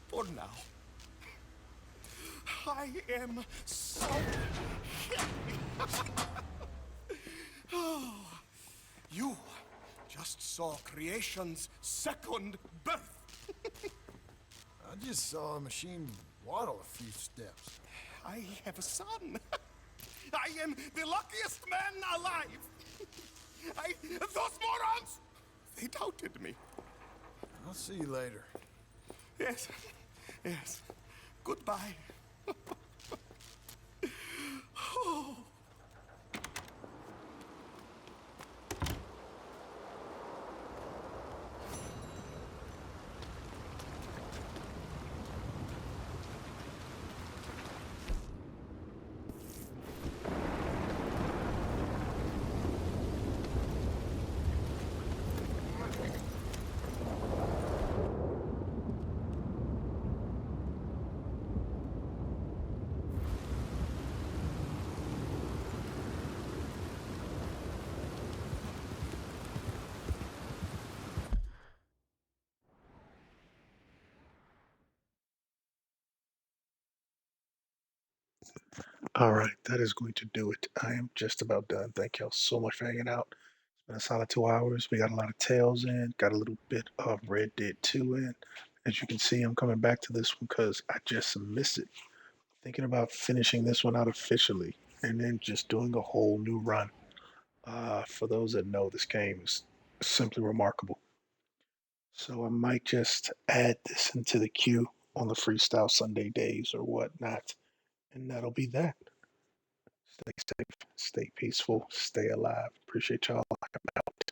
For now. I am so happy. Oh, you just saw creation's second birth. I just saw a machine waddle a few steps. I have a son. I am the luckiest man alive. Those morons, they doubted me. I'll see you later. Yes, yes. Goodbye. Oh. All right, that is going to do it. I am just about done. Thank y'all so much for hanging out. It's been a solid 2 hours. We got a lot of Tales in, got a little bit of Red Dead 2 in. As you can see, I'm coming back to this one because I just miss it. Thinking about finishing this one out officially and then just doing a whole new run. For those that know, this game is simply remarkable. So I might just add this into the queue on the Freestyle Sunday days or whatnot. And that'll be that. Stay safe, stay peaceful, stay alive. Appreciate y'all. I'm out.